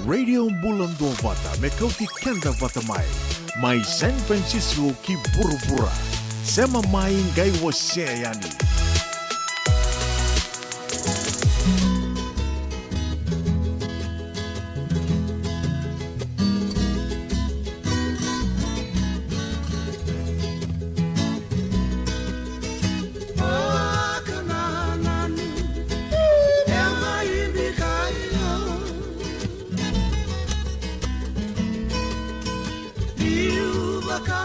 Radio Bulan 2 Vata, Mekauti Kenda Vata Mai, Mai San Francisco ki Burubura, Sema Mai Ngai Waseayani.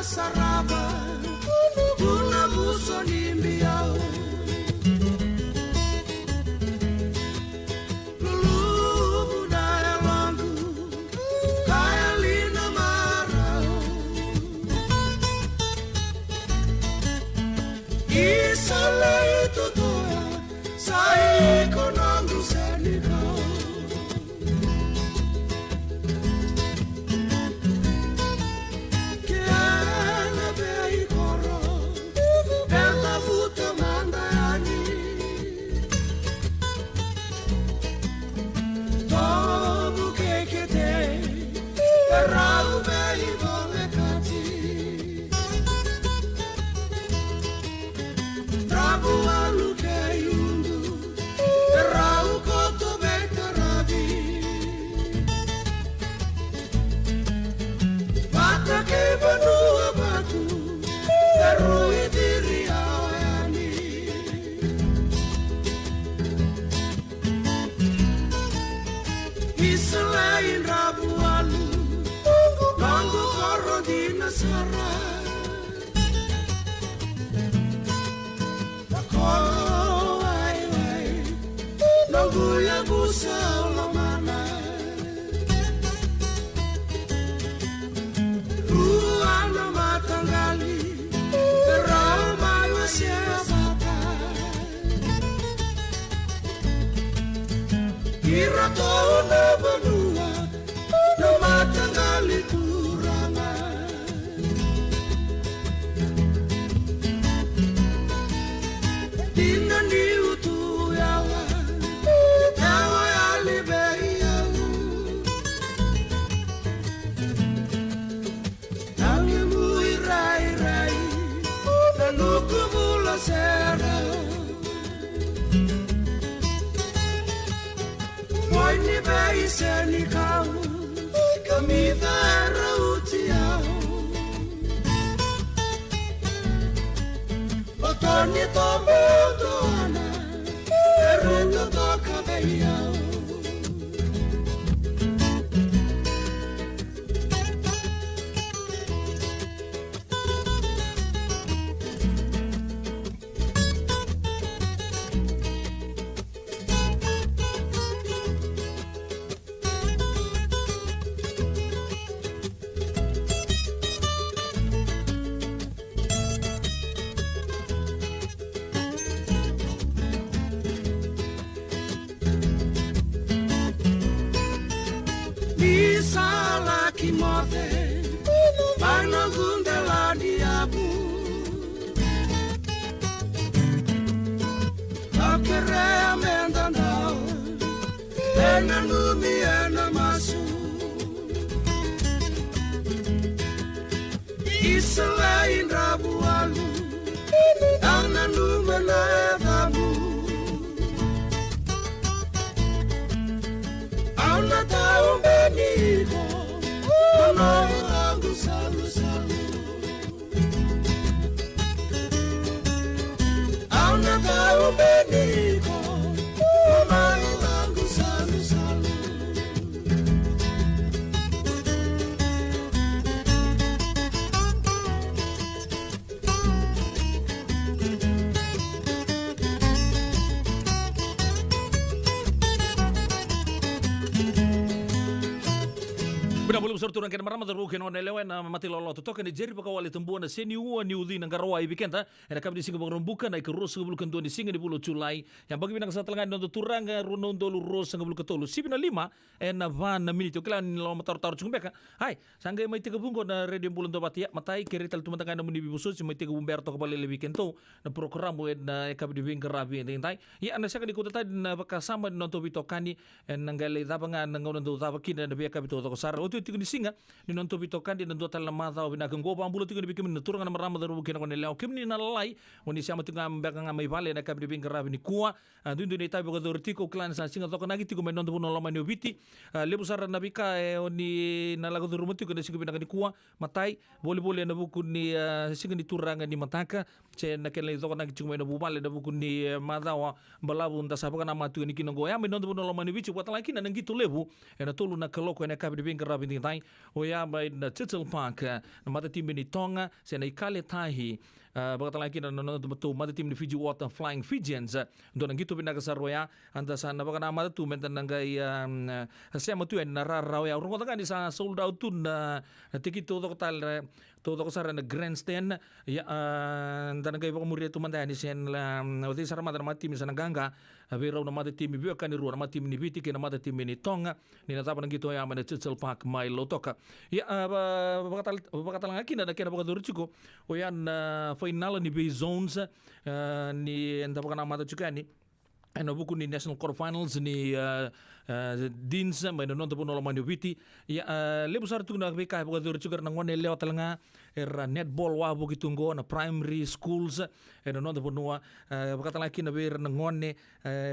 Saraba, una buso limbiao, lulu na elangu, kaya lina marao, isale itu toya, sai konangu senikau. Selain Rabualu, Nanggu Koro di Nasara, Koro wai, Nanggu ya busa olamana, Ruana matanggali, Rama wasiabata, Kira tona benua, no matanggali kurangan. Dengan diutu yawa, yawa yali behiau. Nangi mui rai, nanuku mula serau. Ni bai seni kau, kami darutiau. Otoni tomo toana, eruto toka beiau. Salah kimote, bana gundela diabu. Akere amendandao, ena numi ena masu. Iselain Rabualu, ana numi na edamu. Ana tahu beniko, kono aku salu. Ana tahu beniko, kono aku salu. Binabulong sa turang kena marama daru kena nelewen na mati lolo to token jeri baka wali tumbuan na seni ua ni udi nang garawa ibikenta ena kabdi singa bang rumbuka na ikurus ngabulu kan doni singa di bulu Julai yang bagi binang sa talangan no turang runon dolu ros ngabulu katolu 7:05 ena van na minute klan lo matar tar beka hai sangge mai tiga bungko na radio bulun do batia matai kiri tal tumantangan na muni bibuso si mai tiga bumberto kabali lebikento na program na kabdi bing garabi entai ya ana saka di kota na baka sama no to bitokani en nangale tabangan nangono do tabakin na biaka bito to sar tigo ni singa ni non tobi tokan di ndo tal ma tao bina go pambulo tigo bikim ni turanga na marama daru kena ko nela kim ni na lai woni siama tinga mbeka nga mai vale na kabri bin garabi ni kuwa dundu ni tabi ko do tiko clan sa singa to kanagi tigo men ndo no lama ni obiti lebu sar na bika oni na lago do rumti ko ni singa bina ni kuwa matai bole na buku ni singa ni turanga ni mataka che na kele to kanagi tigo men no bubale na buku ni madawa balabu nda sabaka na matu ni kinongo ya men ndo no lama ni bichi wat laki na ngito lebu ena tolu na kaloko na kabri bin garabi tai o ya mai na Tittle Park na mata tim ni Tonga se na ikale tahi bakata lagi na no betul mata tim ni Fiji Water Flying Fijians do na gitu pinaka sarwaya anta sana baka na mata tu menta nangai se matu en na raraw ya rongo tanga di sa sold out tu na tikito to tal to sara na grandstand ya dan nangai baka muri tu manta ni sen la oti sara mata mati mi sana ganga avera na mata tim bi kan ru na mata tim ni Viti ke na mata tim ni Tonga ni na tapa gitu ya mana Tittle Park mai lotoka ya bakata lagi na kena baka durchiko o yan final ni Bay Zones ni enda baka na mata chuka ni ano buku ni National Quarterfinals ni Deans may nonton po nalaman ni Viti ya lebu sar tu na bika baka durchiko na ngone leo talanga era netball wa buki tunggo na primary schools nonton po noa bakata lagi na ber na ngone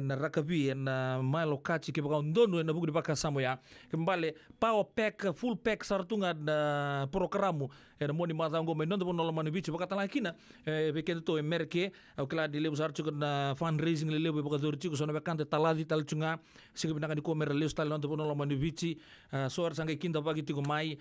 na rakabi na malo kachi ke baka ndono na buku di baka samo ya kembali power pack full pack sartunga na programu era moni mata ngo men nonton po nalaman ni Viti bakata lagi na beken to emerke au kala di lebu sar tu na fundraising lebu baka durchiko so na bekante taladi talchunga sige binaka di komera leus tal nonton po nalaman ni Viti so ar sangai kinta pagi tigo mai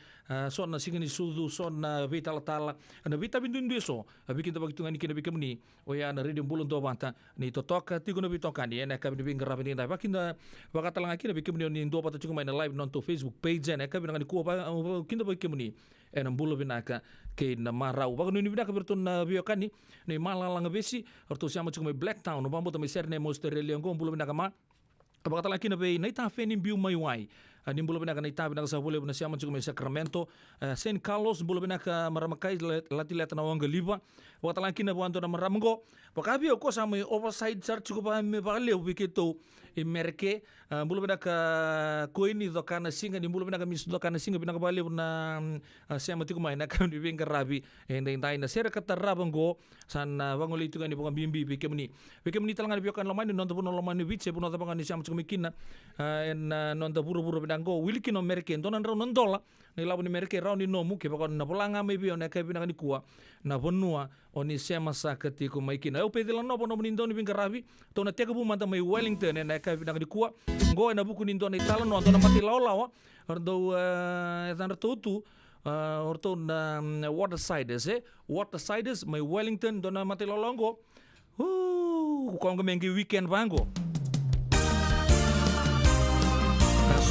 so na sige ni sudu so na vital tala na vita bindun deso bikin ta pagi tunga ni kina bikem ni o ya na redim bulun do banta ni totoka tigo na bitoka ni na ka bin grabe ni dai bakin da baka talanga kina bikem ni ndo pata chunga mai na live non to Facebook page na ka binaka ni ko pa kinta bikem ni en bulo binaka ke na marau bagun ni binaka bertun na biokani ni malalang besi orto siamo chunga mai Black Town no bambo to mai serne Australia ngo bulo binaka ma bakata laki na be na ita feni biu mai wai ni bulo binaka na ita binaka sa bole na siamo chunga mai Sacramento St. Carlos bulo binaka maramakai lati leta na wanga liba bakata laki na buanto na maramango bakabi ko sa mai overside sar chuko pa me bale wiketo emerke bulo binaka ko ini do kana singa ni bulo binaka mis do kana singa binaka bale na siamo tiku mai na kan di binga rabi endai na sera kata rabango san wangoli itu kan di bukan bimbi bikemni talangan biokan lomani non tapuno lomani wiche puno tapangan ni siamo chuko mikina en non tapuro bidango wilikino merke donan raw non dola ni labu ni merke raw ni nomu ke bakon na polanga me bio na ka binaka ni kuwa na bonua oni sema sakati ko maikina eu pedila no bono ni ndoni bingarabi to na tega bu manta mai Wellington na ka binaka ni kuwa ngo na buku ni ndoni tala no to na mati lawa ordo dan tu orto na Watersiders mai Wellington dona mati lolongo ko mengi weekend bango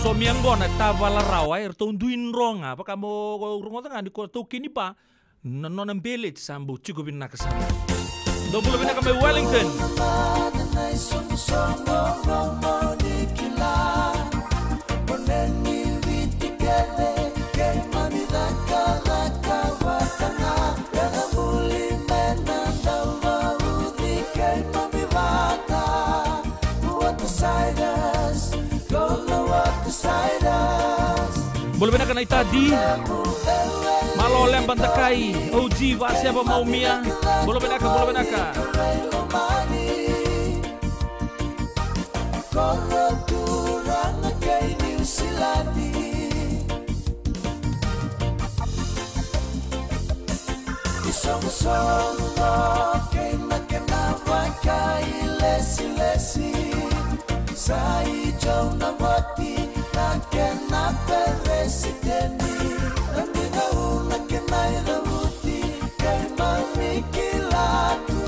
somianggo na tavala rawa erto duin ronga apa kamu rungo tanga di ko to kini pa non village sambu chigo bin nakasama do bulo bin nakame Wellington Boleh benar kena tadi Malo lem bantakai OG Vasya apa mau Mia Boleh benar ka Sai jauh na bati na kena presidenti Amina una kena irabuti Kay mamikilatu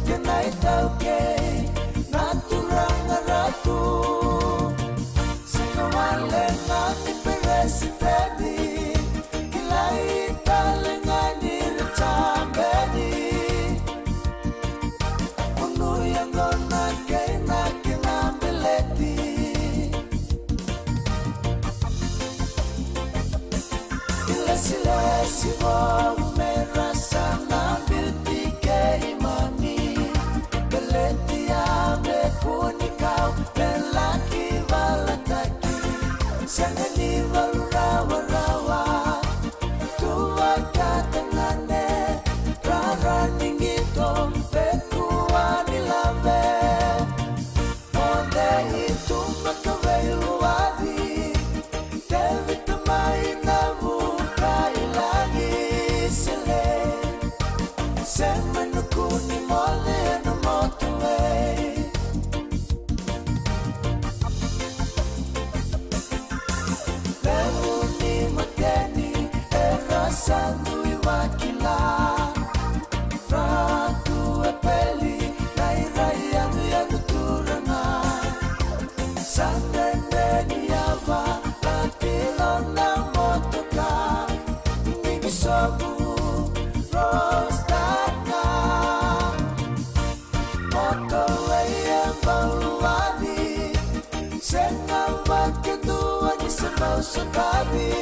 Kena itaw kay naturang ratu Sino wale na ni presidenti Lesi mo merasa ngambil tiga imani Beleti ame kuni kau lelaki balataki Sangani valurawa-rawa Tua katangane Rara ningito pekuwa nilame Onde itu makawelu wadi Dewi temai namu Semenukuni mole no motorway Leuni mateni era sandu iwakila Ratu epeli nairai anu turana Sandendeni ava latilo na motoka Nimisobu Rostaka Motorway yang baluani Sengawan kedua ni semau sekali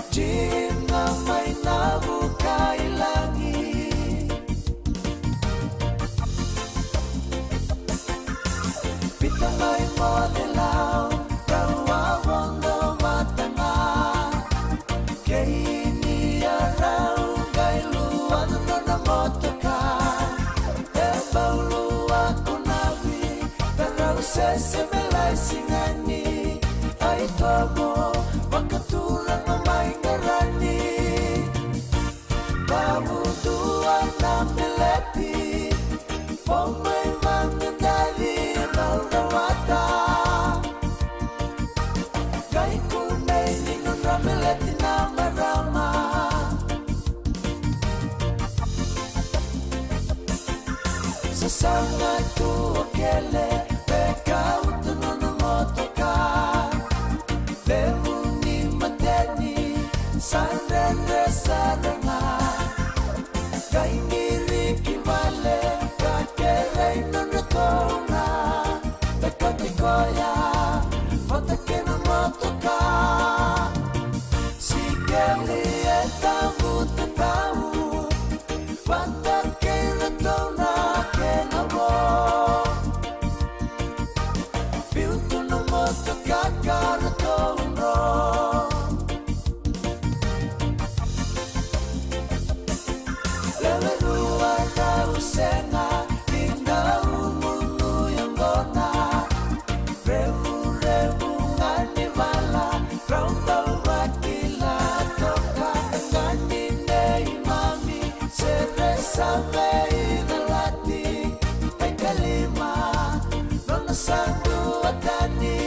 Jina may nabuka ilangi Pita may modelaw Rawawang do matanga Kaini arau gailuan na motoka Ebaulu aku nabi Darau sesemelai singani Ay tobo Makaturang mamay ngarani Babu dua na meleti Pomay mangandali Maurawata Kay kunay ninong rameleti na marama Sasanga tu okele Peka utunono motoka Leuni mateni Sanrende saranga Kay ngiriki vale Kakerei nonotona Pekotikoya Motake no motoka Sikeli etamu tetau Pantake ratona kenamo Piutu no motoka karatono Lewerua na usena Ina umunu yang gona Revu ngani vala Raumba wakila toka Ngani nei mami Seresa mei nalati Ay kalima Nona sandu atani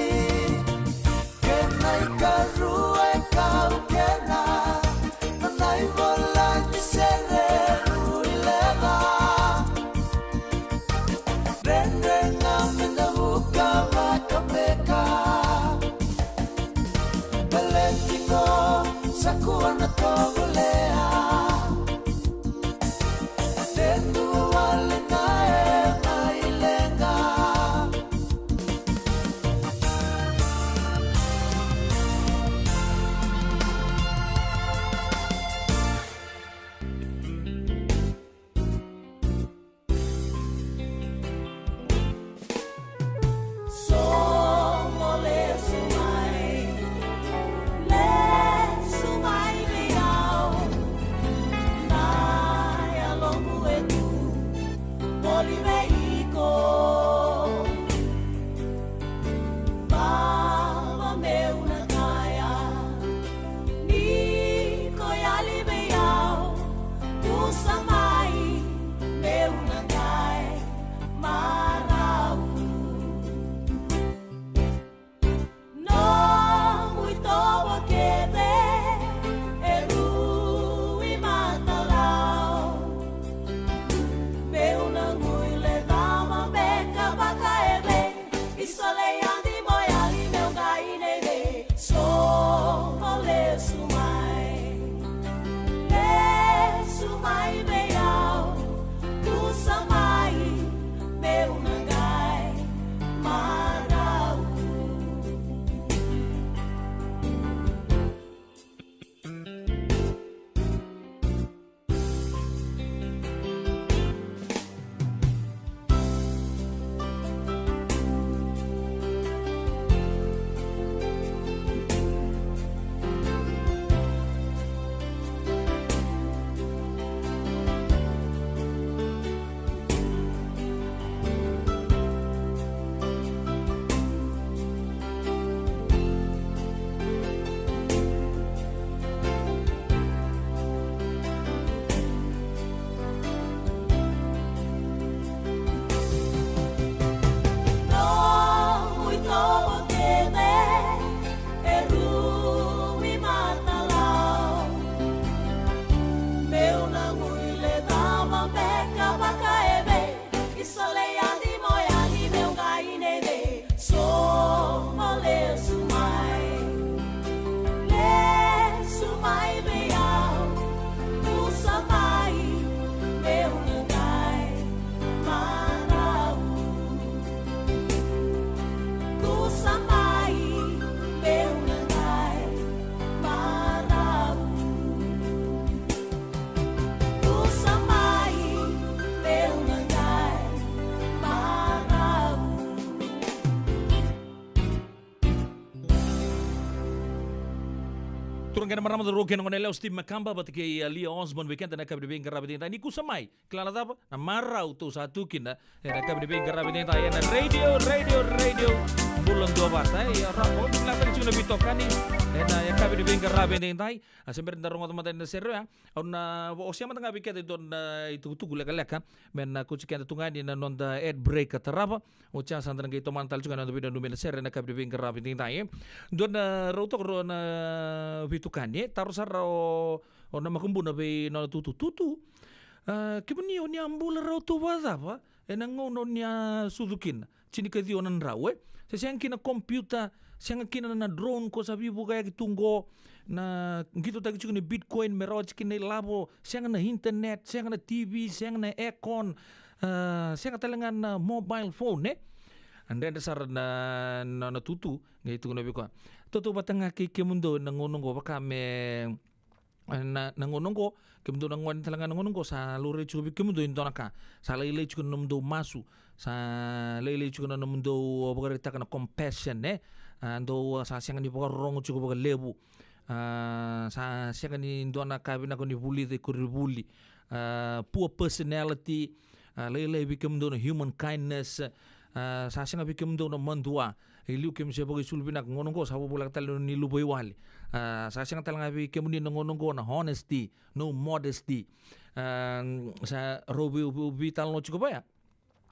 Turun kena marama do roken ngone leo Steve Makamba bat ke Lia Osborne weekend na kabde ben garabe tenta ni kusamai klala tapa na marau to satu kina na kabde ben garabe tenta ya na radio bulan dua bata ya ramo bila tadi cuma bitokani na ya kabde ben garabe tenta asember ndarong otomatis na serro ya ona osia mata ngabi kete don itu tugu leka men na kucikan tungani na nonda ad break terapa ocha sandran ke to mantal juga na bidan numena serre na kabde ben garabe tenta ya don roto na tukanye tarusar o na makumbu na be na tutu kibuni oni ambula raw to wazapa enangono nya suzukin chini kadi onan rawe sesiang kina computer siang kina na drone ko sabi buka ya kitungo na gitu tagi chukuni bitcoin meroj kini labo siang na internet siang na TV siang na aircon siang talengan na mobile phone and then dasar na tutu gitu na biko toto batanga ke mundo nangonongo baka me nangonongo ke mundo nangon talanga nangonongo sa lure chubi ke mundo indonaka sa lele chuko mundo masu sa lele chuko mundo bogare takana compassion ando sa siang ni bogare rong chuko bogare lebu sa siang ni indonaka bina ko ni bully de kuribuli poor personality lele bikem mundo human kindness sa siang bikem mundo mandua iliu kem se bogi sulbina ngonongo sa bulak tal ni luboy wali sa siang tal ngabi kemuni ngonongo na honesty no modesty sa robi tal no cukup ya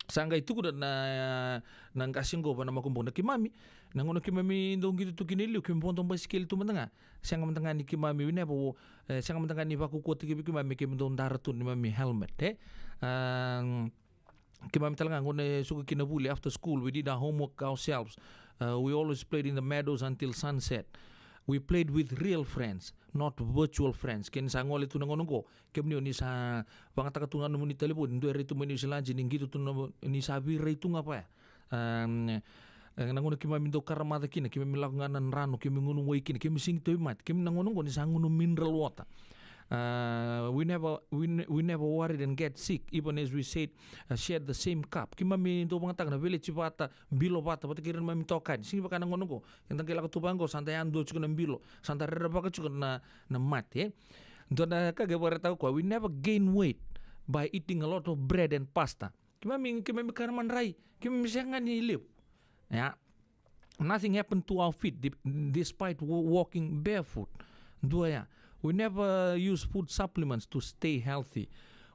sangga itu kuda na kasinggo pa na makumpong na kimami nangono kimami ndong gitu tu kiniliu kimpontong basikil tu mendenga siang mendenga ni kimami wine po siang mendenga ni baku kuat kimami kimdong daratun ni mami helmet Kimami talaga ngone suka kinabuli after school we did our homework ourselves. We always played in the meadows until sunset. We played with real friends, not virtual friends. Ken sa ngole tu nangonongo. Kemni ni sa pangata katungan mo ni telepon ndo retu mo ni silanji ningi tu ni sabi retu ngapa ya. Nangono kimami ndo karamata kina kimami lakungan rano kimami ngunung wai kina kimami sing tu mat kimami nangonongo ni sa ngunung mineral water. We never worried and get sick even as we shared the same cup. Kimami do mangata na village bata bilo bata kiran mami tokan. Sing baka nangonongo. Yang tangkela katubango santai ando chuko ng bilo. Santai rera baka chuko na mat Ndo na kagabara tau ko we never gain weight by eating a lot of bread and pasta. Kimami karaman rai. Kimami siangan ni live. Yeah. Nothing happened to our feet despite walking barefoot. Dua ya. We never use food supplements to stay healthy.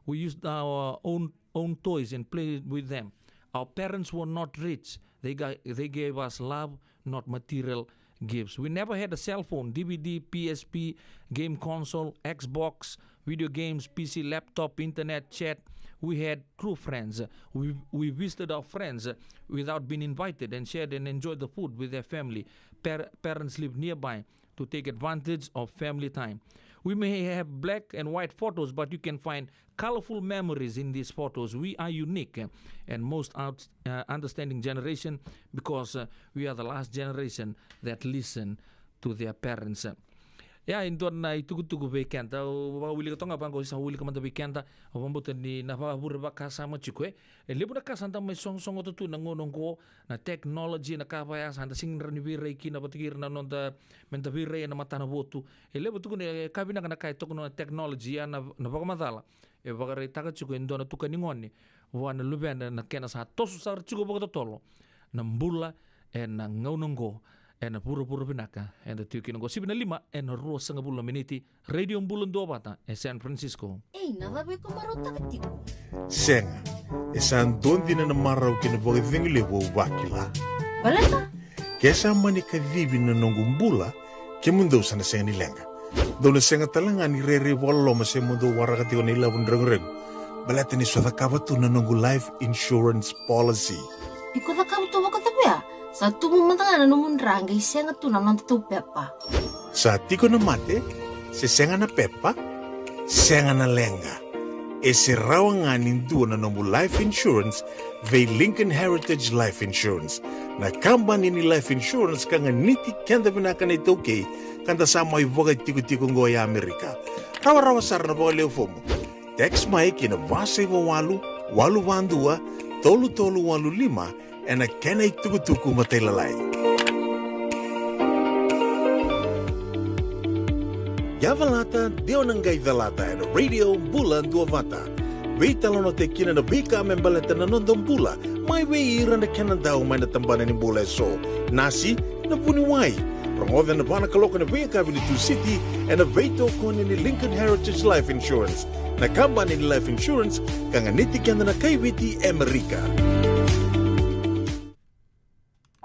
We used our own toys and played with them. Our parents were not rich. They gave us love, not material gifts. We never had a cell phone, DVD, PSP, game console, Xbox, video games, PC, laptop, internet, chat. We had true friends. We visited our friends without being invited and shared and enjoyed the food with their family. Parents lived nearby to take advantage of family time. We may have black and white photos, but you can find colorful memories in these photos. We are unique and most understanding generation because we are the last generation that listen to their parents. Ya inton na itugu bekanta wili ka tonga bango sa wili ka manda bekanta wambutan ni na pabur ba kasama chikwe libu na kasanta may song to nangonong ko na technology na kapaya santa sing rani virey kina patigir na nonda menta virey na mata na botu libu tugu ne kabina kana kay to na technology na pagamatala bagare taka chikwe ndo na tukaningoni wana luben na kena sa tosu sar chikwe bagatolo na mbula na ngonong ko en pura-pura pinaka en the tukin go 7:05 en rosa nga bulan miniti radio bulan 2 bata en San Francisco navabe ko marota katigo Senga, esan don din na maraw kinabaga vingli wo wakila. Balata Kesa manika vivi na nongumbula ke mundo sana senga ni lenga. Dona senga talanga ni rere walo ma se mundo warakati ni lavun reng. Balata ni swata kabatu na nongu life insurance policy. Iko na kam tuwa ka tapya. Sa tumumantanga na numun rangay siya nga tunan ng tutupepa. Sa tiko na mate, se senga na pepa, senga na lenga. E se rawa nga nindu na nongu life insurance ve Lincoln Heritage Life Insurance. Na kambani ni life insurance kanga niti kenda vinaka na itoke kanda sa may wagay tiko-tiko ngoya Amerika. Rawa-rawa sara na baga leo fomo. Text mai kina vasay wawalu, walu wandua, tolu-tolu walu lima, e na kena ituku-tuku matay lalay. Yavalata, deo nanggay dalata e na radio bulan duavata. Wait talo no te kina na bika membaleta na nondong bula, may weira na kena daw may natambanan ni bula so. Nasi, na puniway. Rangodan na bana kaloko na Vega Avenue City and na veto ko ni Lincoln Heritage Life Insurance. Na kambani ni Life Insurance kanga nitikan na kaywiti Amerika.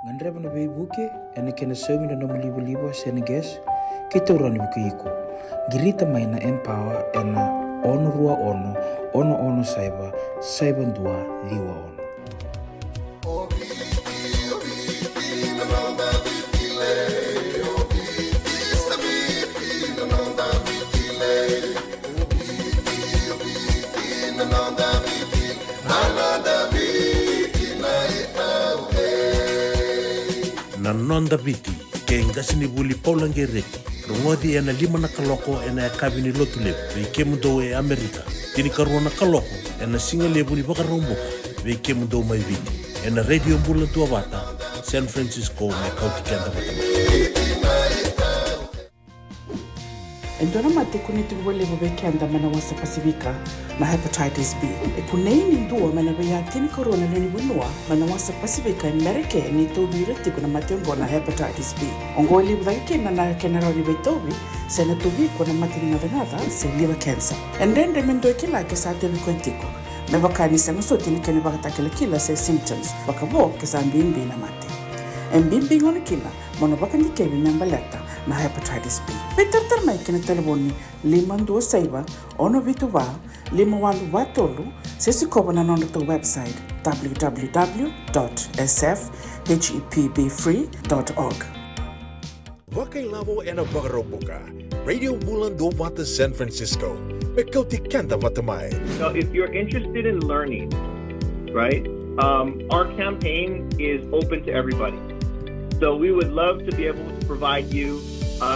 Ngandre bana be buke ene kena somi na nomu libo seneges kita urani buke iko. Girita mai na empower ena ono rua ono saiba ndua liwa ono. Na nonda biti ke ngasini buli paulange reki rongodi ena lima na kaloko ena kabini lotule ve kemudo e Amerika tini karona kaloko ena singale buli baka rombo ve kemudo mai viti ena radio bula tua bata San Francisco me kauti kenda bata. Endona mate kuniti wale bebe kenda mana wasa Pasifika na hepatitis B. E kunei ni ndua mana bea tini corona leni bunua mana wasa Pasifika Amerike ni tobi reti kuna mate ngona hepatitis B. Ongo libu dhaike na kenara ni betobi sena tobi kuna mate ni ngadangada se liver cancer. Endende mendo kila kesa tebi kwentiko. Mebaka ni sema soti ni kene baka kila se symptoms baka bo kesa mbimbi na mate. Mbimbi ngona kila mono baka ni kebi membaleta na hepatitis B. Peter mai kena telefoni 526 ono vituva 51watolu sesi kobo na nondo to website www.sfhepbfree.org. Wakai lavo ena bagarobuka radio bulan do bata San Francisco me kauti kenda bata mai. So if you're interested in learning, right, our campaign is open to everybody. So we would love to be able to provide you a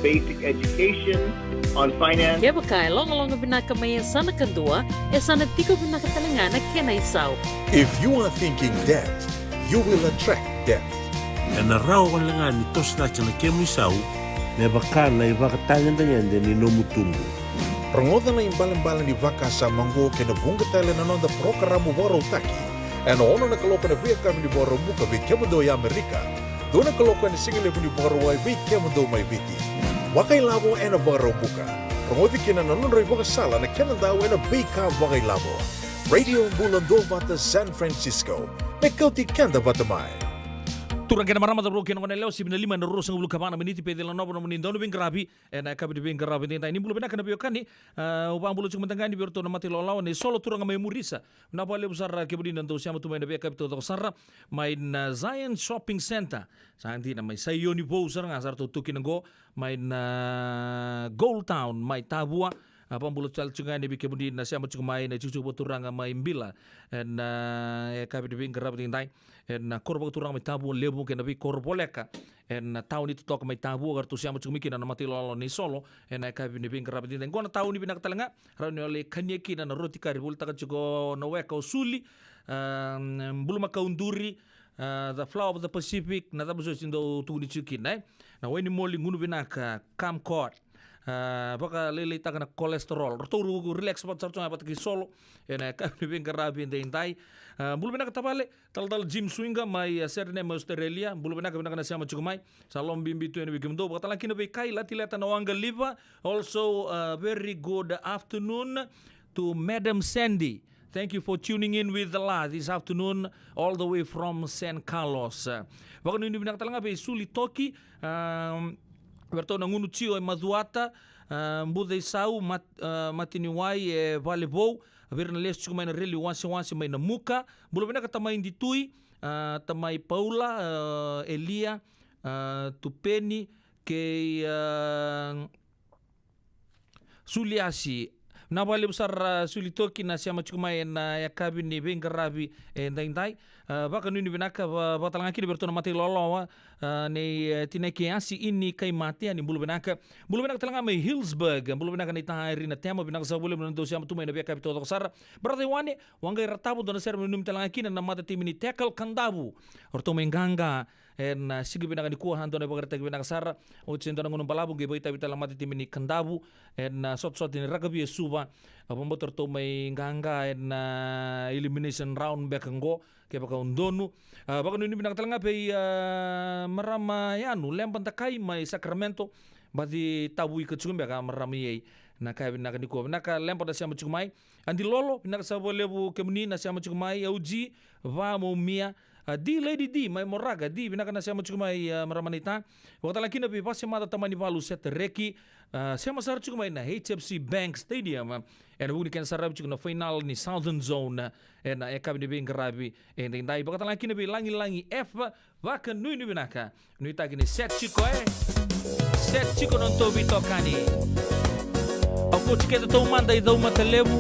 basic education on finance. Kaya baka long binaka may sana kandua, sana tiko binaka talangana kena isaw. If you are thinking debt, you will attract debt. E na rao walanga ni tosna chana kemu isau, me baka na ibakatangan tanyande ni nomutumbu. Rangoda na imbalan-balan ni baka sa manggo kena bunga tala na nonda programo boro taki. En ono na kaloko na via kami ni boro muka vi kemudo ya Amerika. Dona kaloko na singile ni boro wai vi kemudo mai viti. Wakai labo ena boro muka. Rangodi kena na nonda baka sala na kena daw ena vika wakai labo. Radio bulan do bata San Francisco. Me kauti kenda bata mai. Turang kena marama da broken on leo 75 na rosang bulu kabana meniti pe de la nobo menin dono bingarabi na kabi de bingarabi tenta ini bulu benaka na biokani upang bulu cuma tangani biorto na mati lolaw ne solo turang may murisa na pale besar kebudin dan siama tu main de kabi to sarra main Zion Shopping Center santi na may sayoni po usar ngasar to tukin go main Gold Town may Tabua apang bulu cal cungai ni kebudin na siama cuma main cucu boturang may Mbila na kabi de bingarabi tentai na korbo turang may tabu lebu kena bi korboleka na tahun itu tok may tabu agar tu siamo cumiki na mati lolo ni solo na ka bi bin karabi den gona tahun ni binak talanga rani ole kanyeki na roti kari bul taka chugo no weka usuli buluma kaunduri the flower of the Pacific na tabu so sindo tu ni chukin na weni moli ngunu binaka camcord baka lele taka na kolesterol roturu relax pat sarto pat ki solo ena ka bin karabi den dai bulu benak tabale tal gym swinga mai serne mai Australia bulu benak na siama chukumai salom bimbi tu ene bigimdo baka laki no be kai lati leta no anga liva also very good afternoon to Madam Sandy Thank you for tuning in with the La this afternoon, all the way from San Carlos. Waktu ini binang talanga be suli toki, bertau nangunu cio e maduata, mbude sau matiniwai e valebou, verna les chukumai na reli wansi mai na muka, bulu binang katamai ditui, tamai Paula, Elia, Tupeni, ke Suliasi. Na wale besar sulitoki na siama chukumai na yakabi ni bengarabi ndai baka nuni binaka batalanga kini bertona mati lolowa ni tineki asi ini kai mati ani bulu binaka talanga mai Hillsburg bulu binaka ni tahari na tema binaka sa bulu menentu siama tumai na biaka bito sar berarti wani wangai ratabu dona ser menum talanga kini na mata timini tackle kandabu orto menganga en sigi binaka ni kuah antona bagarta binaka sar o cendona ngunum palabu ge boita bitala mata timini kandabu en sot ni rugby suba motor to may nganga en elimination round bekango kaya baka undonu baka nuni binakatalanga pe marama yanu lempan takai may Sacramento bati tabu ikutsukum baka marama yay na kaya binaka ni ko binaka lempan na siya matsukumay andi lolo binaka sa bolebu kemuni na siya matsukumay auji va mo mia di lady di may moraga di binaka na siya matsukumay maramanita wakata laki na pipasya mata tamani balu set reki siya masarap chukumay na HFC Bank Stadium en huni kan sarap chukuna final ni Southern Zone en ekabi ni bing karabi en dai bakata laki na langi F baka nui ni binaka nui tagi ni set chiko non to bito kani aku chike to manda idau matalebu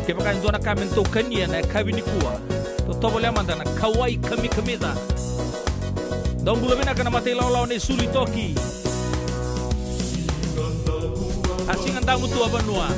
ke baka ndona kamen to kania na ekabi ni kuwa to boleh manda na kawai kamida dong bulu binaka na matay law ni suli toki asing ang damu tua banua.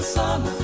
Sana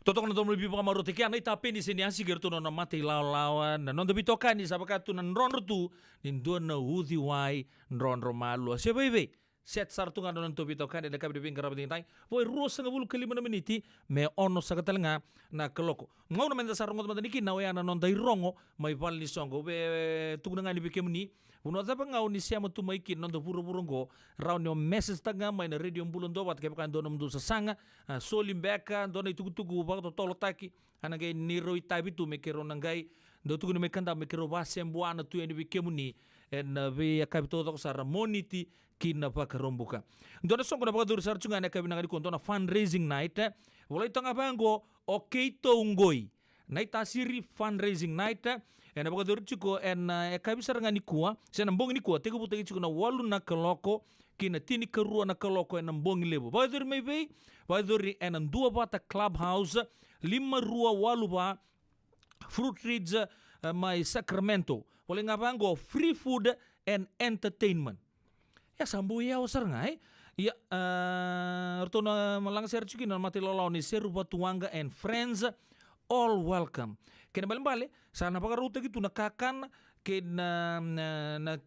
Totong na lebih pa marotikian ay tapi ni sini asi gertu na mati lawan na non debi tokan ni sabakatu na ronro tu nin do na udi wai ronro malu se bebe set sartu nga non tobi tokan de kabi de karab ting tai voi rosa nga bulu kelima na miniti me ono sa katalenga na keloko ngau na menda sarungot madani kin na na non dai rongo mai pal ni songo be tu nga ni bikemni uno zaba ngau ni siamo tu mai kin non do puro go raun yo message tanga mai na radio bulun do wat ke kan do nam do sa sanga solim beka do na tugu ba to tolo taki anagay ni roi tabi tu me kero nangai do tugu me kanda me kero basem buana tu ni bikemni en be akabito to sa ramoniti kin na pa karombuka do na songo na ba dur sarchunga na kabi na konto na fundraising night walay tanga bango okay to ungoi na itasiri fundraising night en abaga dur chiko en kabi saranga ni kuwa sen mbong ni kuwa tegu putai chiko na walu na kaloko kina tini kerua na kaloko en mbong lebo ba dur mai bei ba dur en dua bata clubhouse 5 rua walu ba fruit ridge mai Sacramento wala nga bango free food and entertainment ya sambu ya osar ya orto na malang serchuki na mati lolaw ni Serupa Tuanga and friends all welcome kena bale sana pagaruta gitu nakakan ke na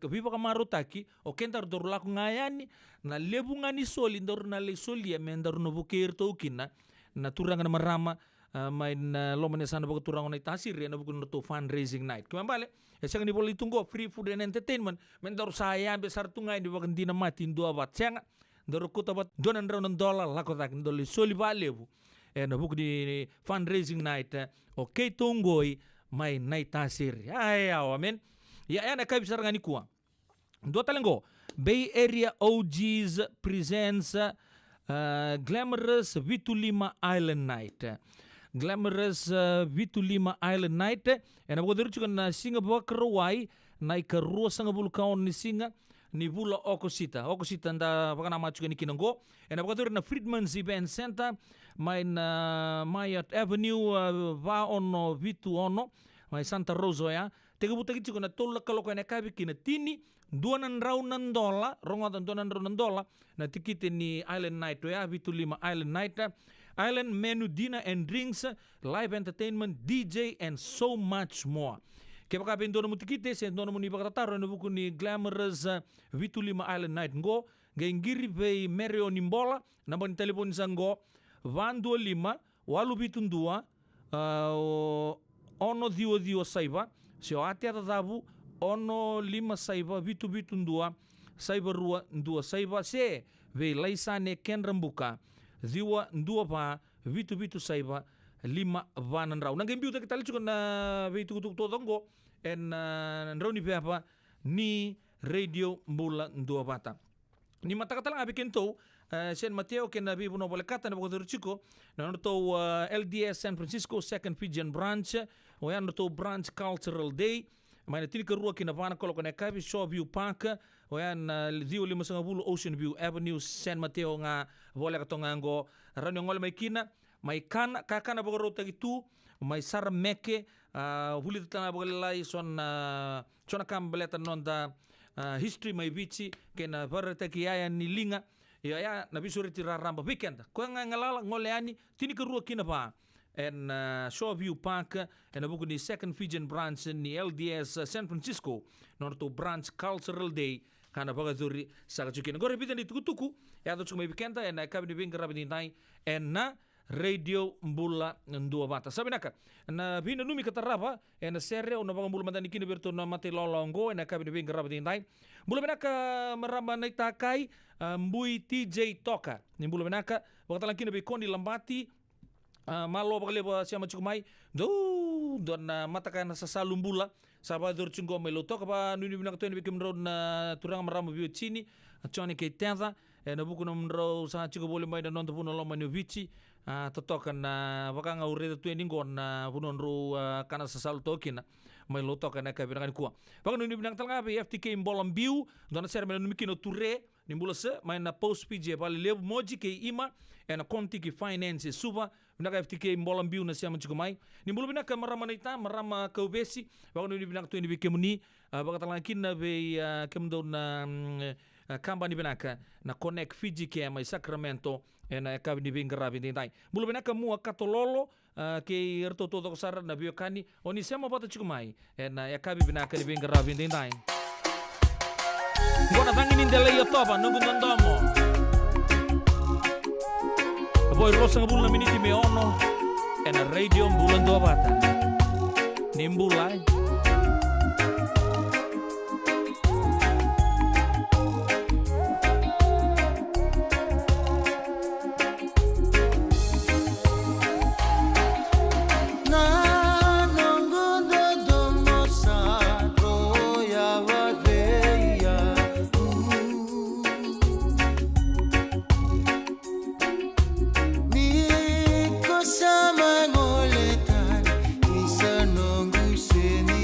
viva kamaru taki o kentar dor la ngayani na lebu ngani soli ndor na le soli men ndor no buker to kina na turanga na marama main lomane sana bago turanga na tasir na bugo to fundraising night kumambale esang ni boli tunggo free food and entertainment men ndor saya besar tungai di bago dina mati ndo bat senga ndor ko tabat $200 la ko tak ndoli soli ba lebu na bugo di fundraising night okay tungoi mai night tasir ay amen ya na kabi sarangani kuwa do talengo Bay Area OGs presents Glamorous Vitulima Island Night. Glamorous Vitulima Island Night. En ako dito na singa bakrawai na ikarua sanga bulkaon ni singa ni bula Okosita. Okosita nda baka nama chuka ni kinango. En ako dito na Friedman's Event Center may na Mayat Avenue va ono Vitu ono may Santa Rosa ya. Tega buta gitu na tola kalau kena kabi kina tini $200 rongotan $200 na tikiti ni Island Night ya Vitulima Island Night Island menu dinner and drinks live entertainment DJ and so much more. Kaya baka dono mo tikiti sen dono mo ni bakataro na buku ni Glamorous Vitulima Island Night ngo gengiri bei Mario Nimbola namba ni telepon sango 125 872 ono dio saiba sio ati atadabu ono 5 saiba vitu ndua saiba rua ndua saiba se ve laisane ken rambuka diwa ndua pa vitu saiba 5 vanan rau nang gembiu kita lihat na vitu todongo en roni peapa ni radio mbula ndua bata ni mata kata lang abikento San Mateo kena bibu no boleh kata na bago chico na to LDS San Francisco Second Fijian Branch o yan to Branch Cultural Day may natili ka ruwa kinapana kolo kone kabi Shoreview Park o yan diyo 550 Ocean View Avenue San Mateo nga boleh katongango ranyo ngol may kina may kakana bago rota gitu may sara meke hulit tana bago lalay son kambeleta nonda history may bichi kena barata kiyaya ni linga ya na bisuri tiraramba weekend ko nga ngalala ngoleani tini ka ruwa kinapa en Shoreview Park en abuko ni Second Fijian Branch ni LDS San Francisco norto Branch Cultural Day kana baga duri saka chukin gore bitan di tukutuku ya to chumay weekend en kabi ni binga rabi nai en na radio mbula ndua bata sabi naka na bina numi katarapa en serre ona baga mbula mandani kini berto na mate lolongo en kabi ni binga rabi nai mbula benaka maramba na itakai mbui TJ Toka ni mbula benaka wakatalang kini bekoni lambati malo bagaleba siya machukumay don matakan sa salumbula sabador chungo meloto kapa nuni binak to ni bikim road na turang marama biyo chini choni kay tenza na buku na mro sa chiko bole may na nonto puno loma ni vici totokan na baka nga ureda to ningon na puno ro kana sa salutokin may loto ka na kabinakan kuwa baka nuni binak talanga FTK imbolam biu don ser mena numikino ture nimbula se may na post PJ pali lebu moji kay ima na konti ki finance suba binaka FTK mbolam biu na siya manchukumay nimbula binaka marama na ita marama kaubesi baka nuni binaka to ni bikemuni baka talangkin na be kemdo na kambani binaka na connect Fiji ke may Sacramento na kabi ni bingarabi dintay mbula binaka mua katololo ke erto todo sara na biokani oni sema bata chukumay na kabi binaka ni bingarabi dintay ngona tangin indela iyo toba nungun nandomo Boy Rosa ngabula miniti me ono en radio mbulan do bata nimbulay Sama ngoletan isa nunggu seni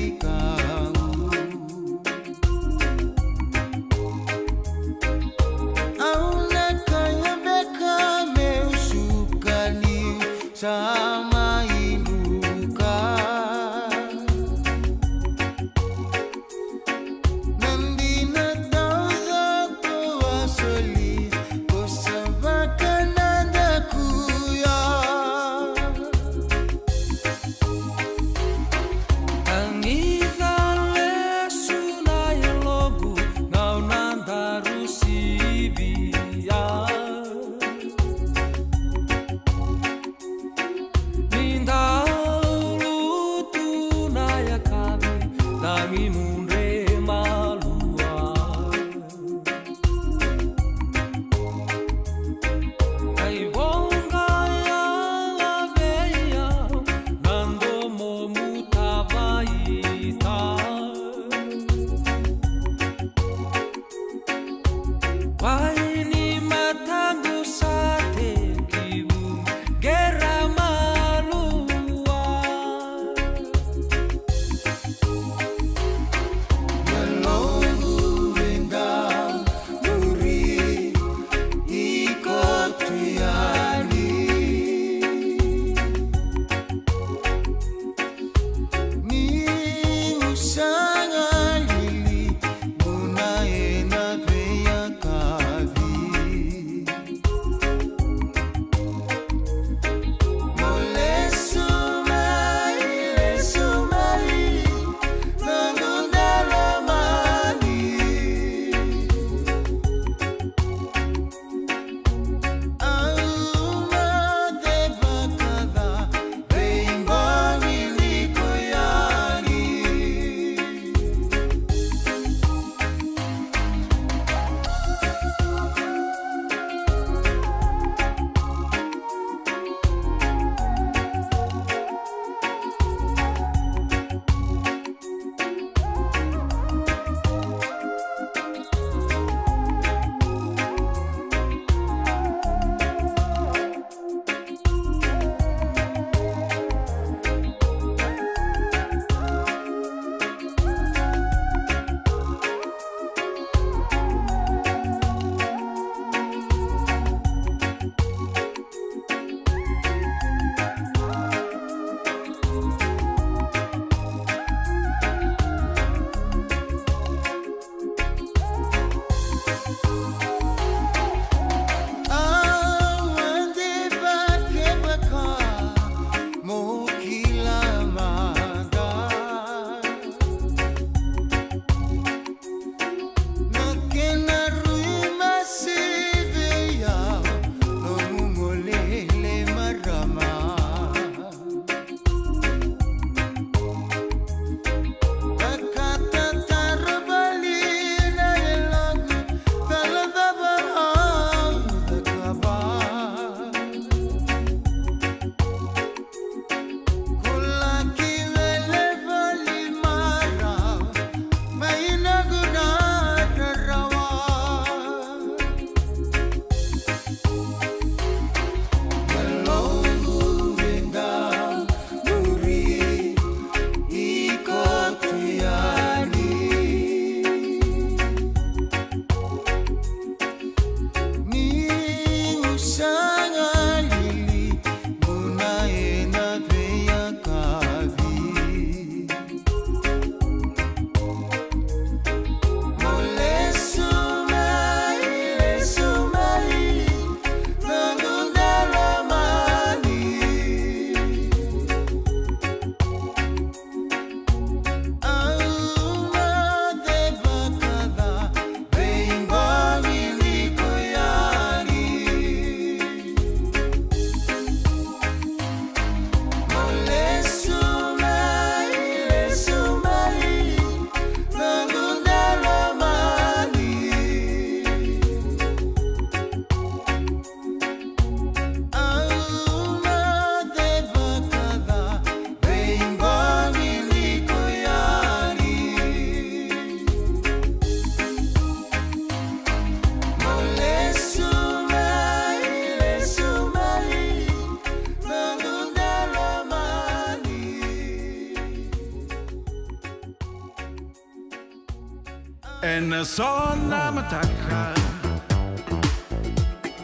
En sona mataka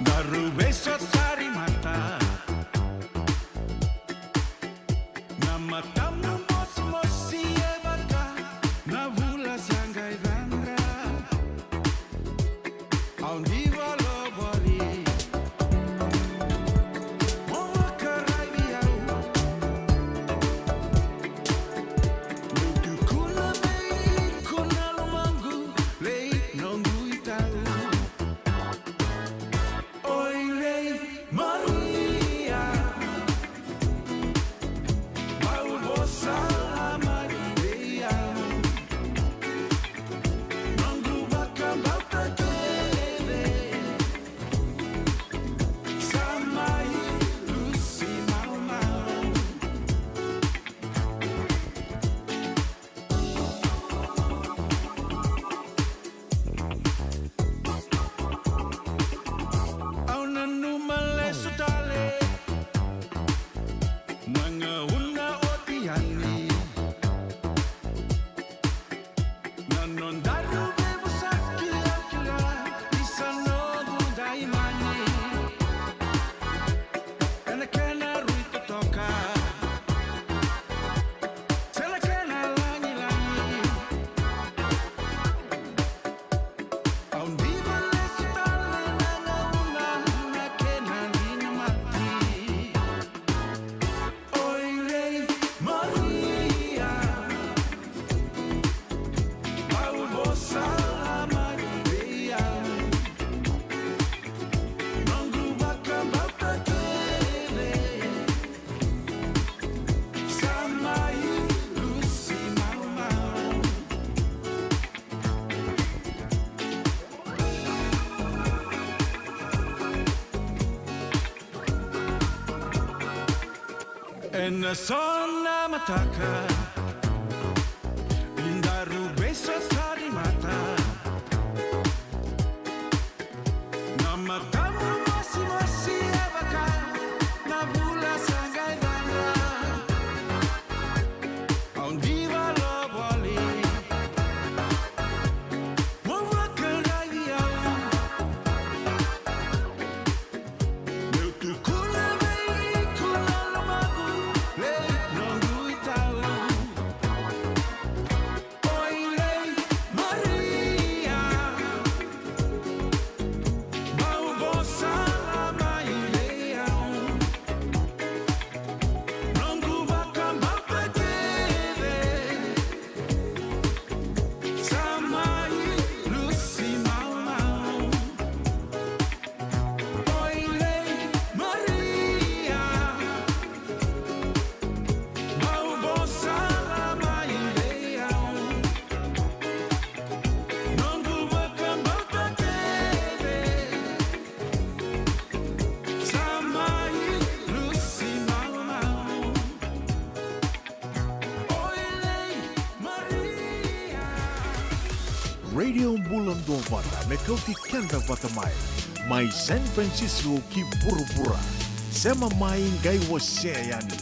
Daru besok sari mata Nama tamu mos-mosi ebaka Na vula sianggai vandra Au ni valo voli Moa karai biau Nutu kuna mei kuna lomangu Lei nongu itau Oi lei Maria Mau bosa Maria Nongu baka bauta kere Samai Lucy mau mau Au nanu male sutale Nanga una otiani Nanon daru bebo sakila kila Isa no gudai mani Ena kena ruito toka Sela kena langi langi Au viva le sutale nanga una na kena lina mati Oi lei Maria Mau bosa Maria Nongu baka bauta kere Samai Lucy mau mau En sona mataka Indaru beso sari mata Nama tamu masih abaka Na bula sangai dana Aun diva lo boli Mwa kerai biau Meu tu kula mei kula lomagu Lei nongu itau Oi lei Maria Mau bosa mai leau Nongu baka bauta kere Samai Lucy mau mau Oi lei Maria Mau bosa mai leau Nongu baka bauta kere Samai Lucy mau mau Oi lei Maria Radio Bulan Dovata mekauti kenda vatamai. Mai San Francisco ki burubura. Sema mai ngai waseyani.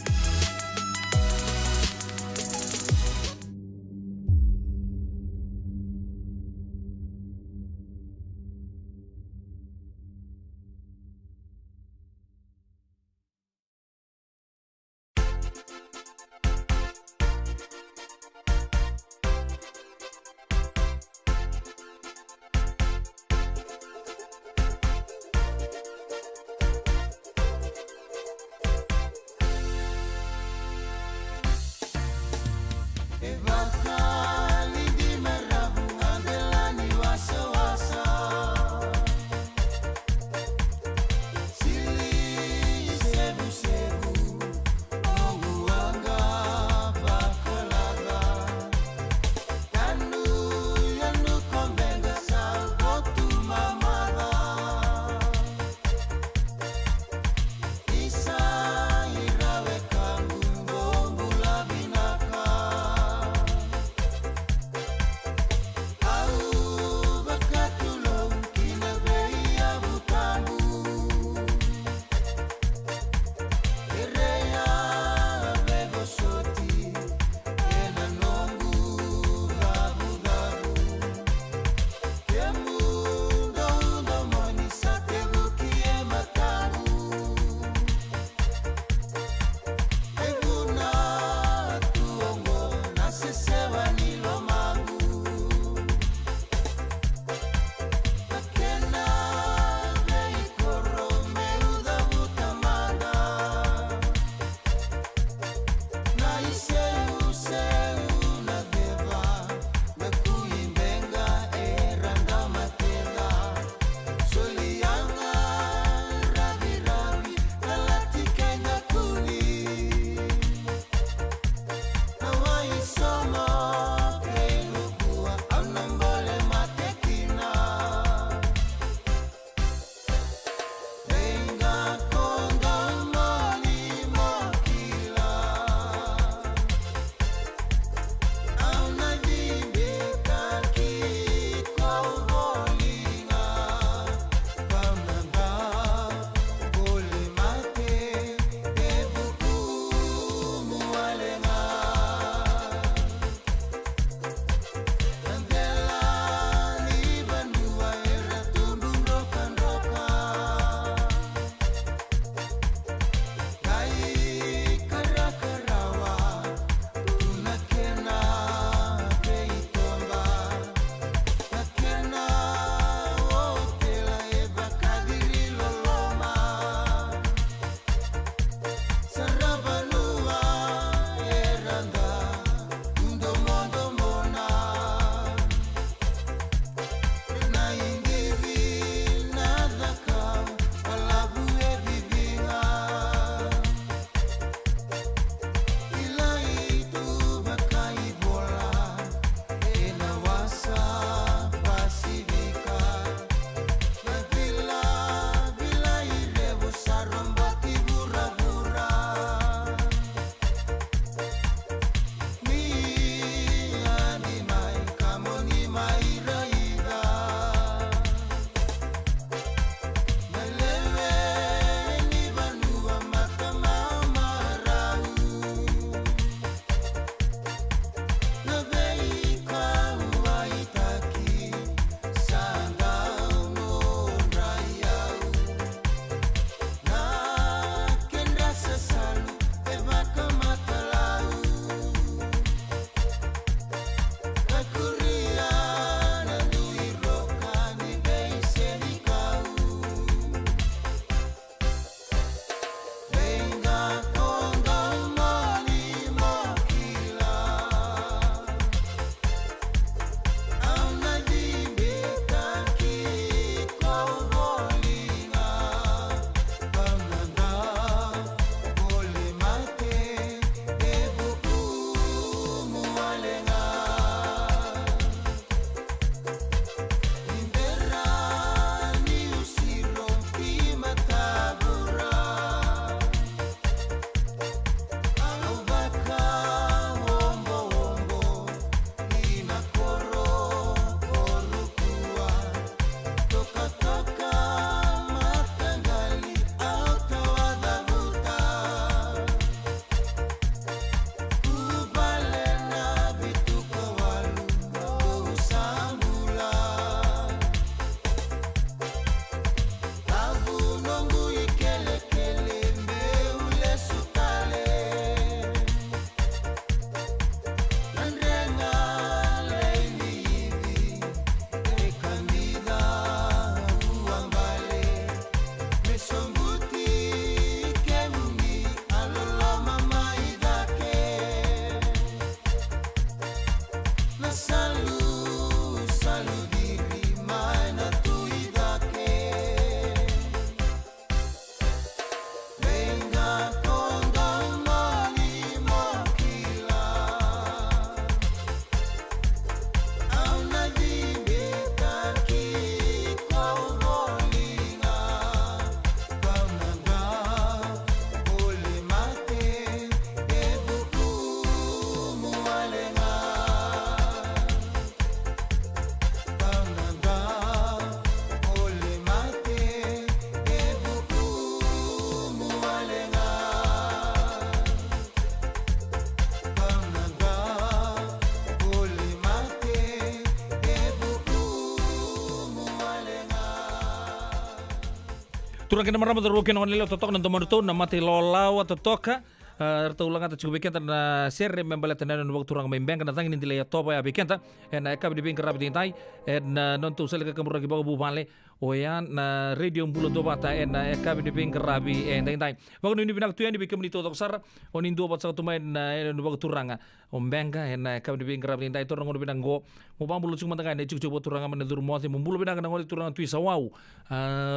Turang kena marama terukin on lelo totok nan tomar to na mati lolau totoka erto ulang ata cukup bekenta na serre membaleta na no turang membeng kana tangin dile ya topa ya bekenta en ekab di bingkar rabdi tai en non tu sele ka kamur ki bagu bubale oyan na radio bulo do bata en ekab di bingkar rabi en tai bagu ni binak tu yan di bikem ni totok sar on indo bat sa tumai na no bagu turanga ombenga en ekab di bingkar rabdi tai torang no binang go mo bambulu cuma tanga ne cukup turanga man dur mo mo bulo binang na ngol turanga tu sawau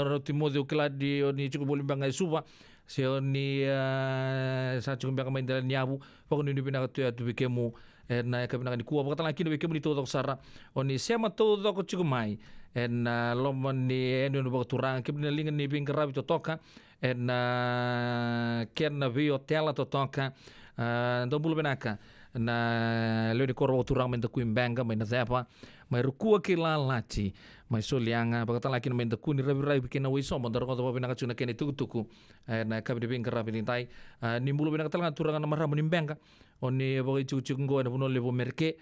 rotimo de ukla di oni cukup boleh bangai suba sio ni sa cukup bangai main dalam nyabu pokok ni pinaka tu ya tu bikemu na ka pinaka ni kuwa pokok lagi ni bikemu ni todo sara oni sema todo ko cukup mai lomon ni enu no turang ke ni lingan ni bingkara to toka ken na vi hotel to toka ndo bulu benaka na leo ni korwo turang men ku imbanga men zapa mai rukua ke lalaci mai solianga bakata laki men ku ni rabi bikin na wiso mon daro ko bina ka cuna ken tuku na ka bi bingkara bilintai ni bulu benaka talanga turang na marra men imbanga oni bo cucu ngo na buno lebo merke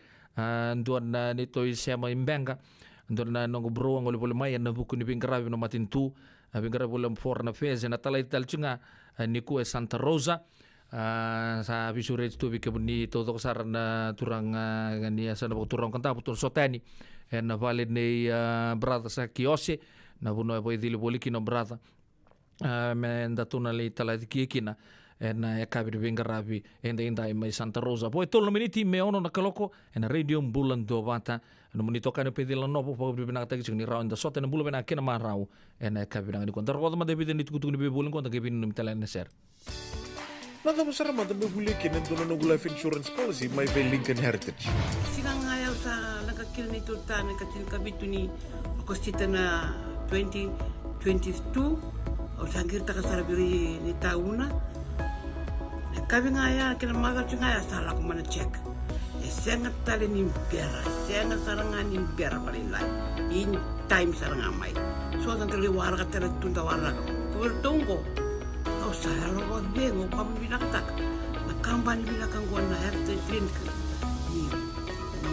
ndon na ni toy sema imbanga ndon na no bro ngol bolo mai na buku ni bingkara no matintu bingkara bolo for na fez na talai talcunga ni ku Santa Rosa sa bisure tu bi kebuni todo sarana turang ngani asana turang kanta putur sotani na vale nei brada sa kiose na buno poi dile boliki no brada men datuna le tala kikina na ekabi bingarabi enda mai Santa Rosa poi tolo miniti me ono na kaloko na radio bulan do bata no monito kan pe dile no po bi binata ki ni round da sotana bulan na kena marau na ekabi ngani kontar ko ma debi ni tukutu ni bulan ko ta gebin no mitala na ser. Nada masara mata bebulekin en dono no life insurance policy mai be Lincoln Heritage. Silang ayaw sa nakakil ni Turta, nakatil kabitu ni Akostita na 2022 o sangir takasarabiri ni tauna. Nakabi nga ya, kinamagal siya nga ya, sala ko man check. Sengat tali ni pera, sengat sarangan ni pera palilay. In time sarangan may. So, tantali wala ka tala tunda wala ka. Kuwertong ko. Saya lawat bengo kami binaktak nakambani binakang gua na heritage link ni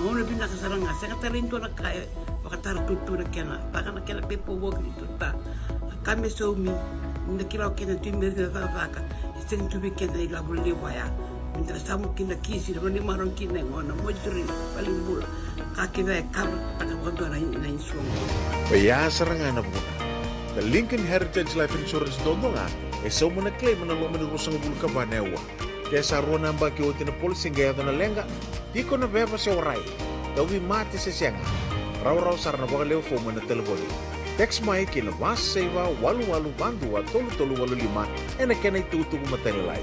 ngono binaka saranga saya tarinto nak kaya bakatar tutu na kena baka na kena pepo wog itu ta kami somi ndakira kena timber na vaka sing to be kena ila bulle waya minta samu kina kisi na ni maron kina ngono mojuri palimbul kaki ve kar taka godo na insuang Ya serangan na buna. The Lincoln Heritage Life Insurance dondonga so muna claim na lo manurusang bulu ka banewa. Kaya sa ruwa namba ki otin na policy gaya na lenga, di ko na beba sa oray. Dawi mati sa siyanga. Raw-raw sar na baka leo phone na telefoni. Text mai kina mas saiva walu-walu bandua tolu-tolu walu lima na kena itutubo matalilay.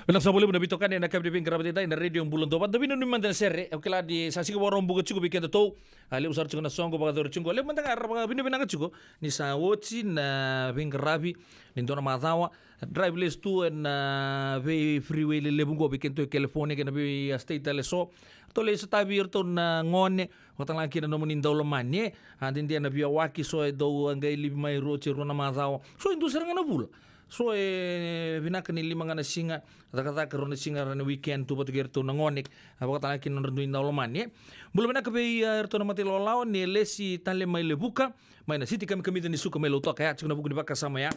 Benak sa boleh nabito kan na kabdi bingkara bata na radio bulan to. Tapi nunu mandan serre. Okela di sasi ko warong buga cukup bikin to. Ale usar cukup na songo baga dor cukup. Ale mandan arba bini bina cukup. Ni sa woci na bingkara bi ni dona matawa. Drive list tu na ve freeway le bungo bikin to telefone ke na bi state tele so. To le sa tabi to na ngone. Watang laki na nomunin daw lamanye. Andin dia na biya waki so do angai libi mai roche rona matawa. So indu serang na bula. So binak ni lima ngana singa kata karona singa rana weekend tu batu gerto nangonik apa kata laki nanduin dalaman ye belum binak be erto na mati lolawan ni lesi tale mai lebuka mai na siti kami ni suka mai lotok ya cuna buku dibaka sama ya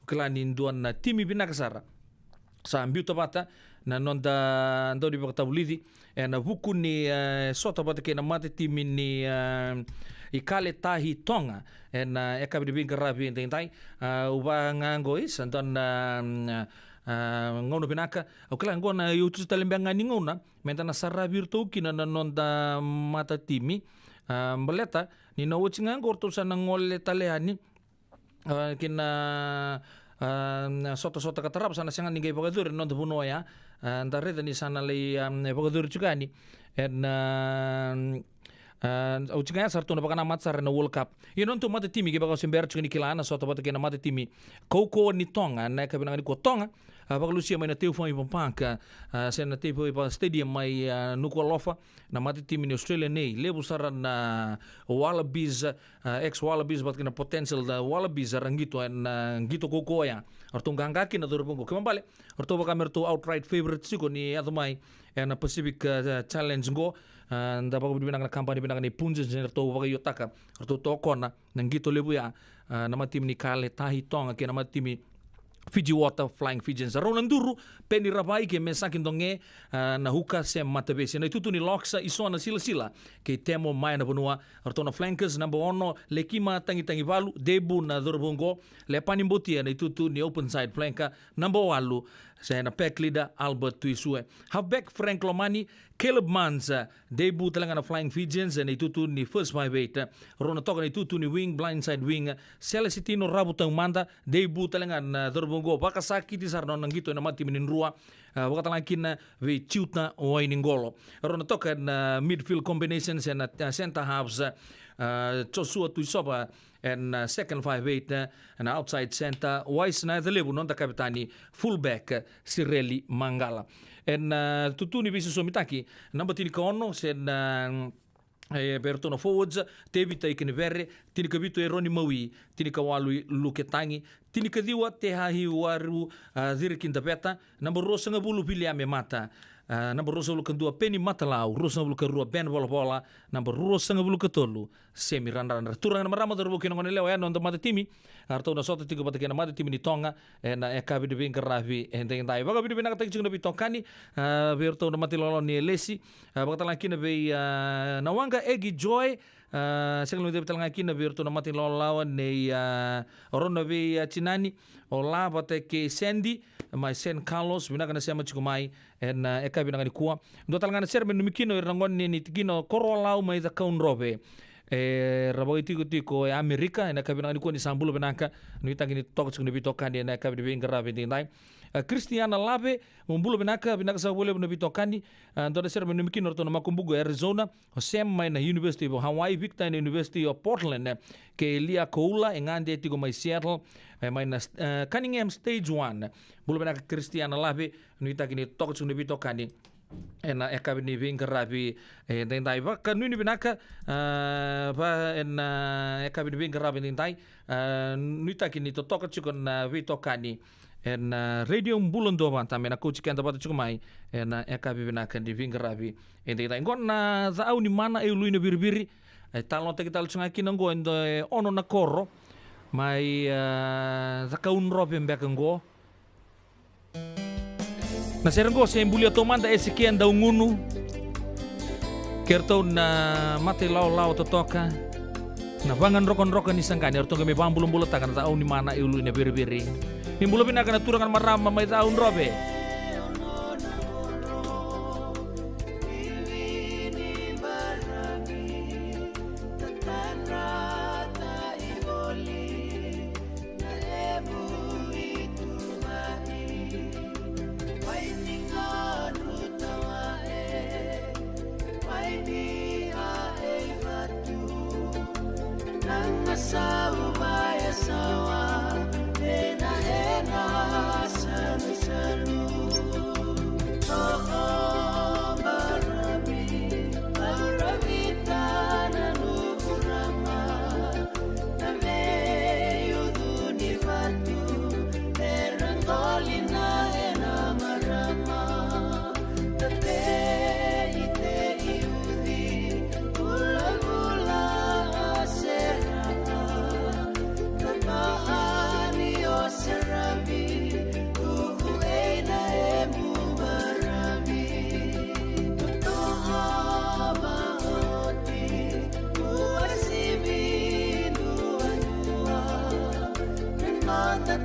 kelanin duan na timi binak sara sa ambiu tabata na nonda ndo di bakta bulidi na buku ni sota bata ke na mati timi ni ikale tahi tonga na ekabi bingkara bi entai uba ngangois anton ngono binaka okela ngona yutu talembanga ni ngona mentana sarabir to kina nonda mata timi mbeleta ni no wichinga ngorto sana ngole taleani kina soto katarap sana sangan ningai pagadur nonda buno ya ndare ni sana le pagadur juga ni au chinga sarto na bakana mat sar na World Cup yenon to mata timi ke baka sember chini kilana so to bata ke na mata timi ko ni tonga na ka binanga ni ko tonga baka lucia mai na teu foi pampanka se na teu foi pa stadium mai nuko lofa na mata timi ni Australia nei lebu sar na Wallabies ex Wallabies bat na potential da Wallabies rangito na ngito ko ya arto gangaki na dor pongo kemambale arto baka merto outright favorite siko ni atomai na Pacific Challenge go nda bago binang na kampanye binang ni punjes ner to bago yotaka to kona nangito lebu ya nama tim ni kale tahi tonga ke nama tim Fiji Water Flying Fijians. Ronan duru peni rabai ke mensakin donge na huka sem matabesi. Na itutu ni loksa isona sila-sila ke temo mai na bonua. Artona flankers number 1 lekima tangi valu debu na dorbongo lepani mbotia na itutu ni open side flanker number 8 saya na pack leader Albert Tuisue. Halfback Frank Lomani, Caleb Manza, debut talaga na Flying Fijians na itutu ni first 5-8. Rona toka na itutu ni wing, blindside wing. Celestino Rabutang Manda, debut talaga na Dorbongo. Baka sakiti sarno nang gito na mati mininrua. Baka talakin na we chiutna o iningolo. Rona toka na midfield combinations na center halves. Joshua Tuisoba and second 5-8 and outside center Wise na the lebu nonta kapitani fullback Sireli Mangala and tutuni bisu somitaki number tini kaono sen Bertona forwards Tevita Ikenevere tini kabito Eroni Maui tini kawalu Luketangi tini kadiwa tehahi waru dirikinta peta number rosa ngabulu Biliame Mata number rosa bulu kedua Penny Matalau, rosa bulu kedua Ben Bola, number rosa bulu ketolu Semi Randa turang nama rama terbuka nongon lewa ya nonton mata timi arto na sota tiga bata kena mata timi ni tonga na eka bide bin keravi enteng tai baga bide bin nak tak chung na bitokani berto na mati lolo ni lesi baga talaki na be nawanga Egi Joy sekali dia betul ngaki na berto na mati lolo lawan ni oron na be Cinani ola bata ke Sandy mai Sen Carlos bina kana sema chikumai en eka bina ngani kuwa ndo talangana ser men mikino rangon ni tikino korolau mai da kaun robe rabawi tiko Amerika ena kabina ngani kuwa ni sambulo benaka ni tangini tok chukni bitokani ena kabina bingara bindai Cristiana Labe mumbulo benaka sa bole bitokani ndo da ser men mikino to na makumbugo Arizona Sam mai na University of Hawaii Victor na University of Portland ke Lia Koula engande tiko mai Seattle mai na Cunningham Stage 1 bulo benaka Cristiana Labe ni tangini tok chukni bitokani ena ekabini vingarabi dendai va kanuni binaka va ena ekabini vingarabi dendai nuita kini to toka chukon vitokani ena radio mbulondo vanta mena coach kanta bata chukumai ena ekabi binaka di vingarabi dendai ngona za au ni mana e luina birbiri talon te kita chunga kinango endo ono na korro mai za kaun robe mbekango na seranggo sa imbulia tomanda esikian daw ngunu kerto na mati lao totoka na bangan rokon-rokon isang kani arto kami bambulong bulatakan na taon ni mana iulu na biri-biri nimbulo pinakan na turangan marama may taon robe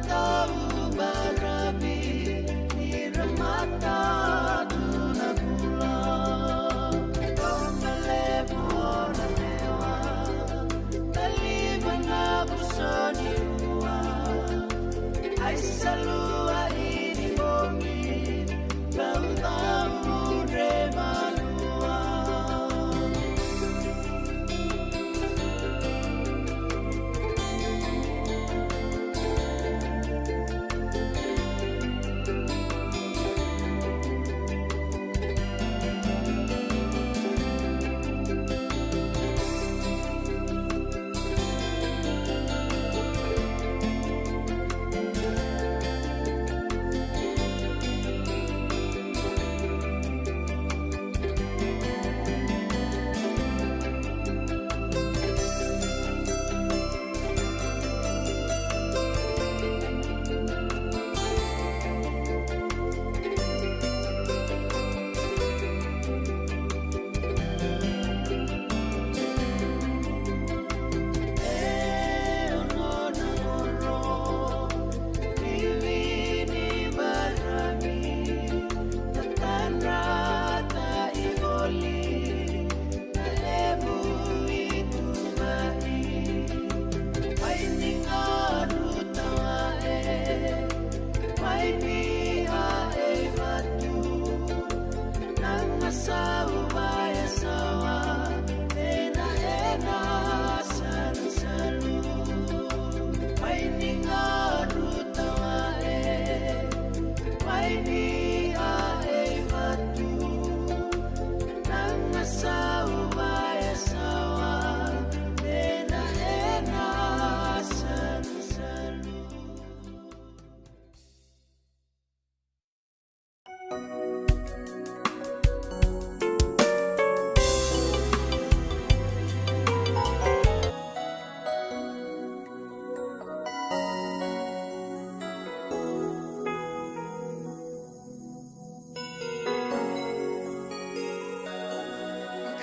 tahu barabi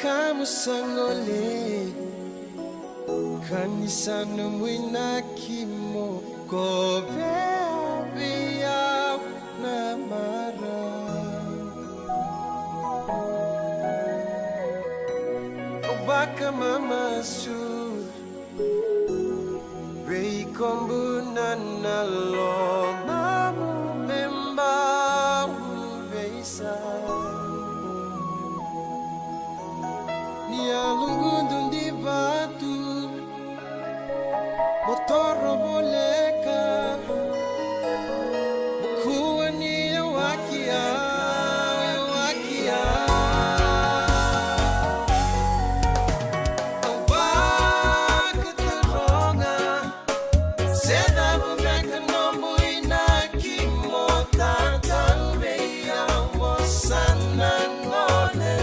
kamusangole kanisano mwinakimo kovea na mara obaka mama su rei kombuna na lo mamu memba uveisa Nia lungundu di batu Motoro boleka Kuwa ni wakia Wakia Awak teronga Seda bumeka nombu inaki Mota tanbeya Wasana ngole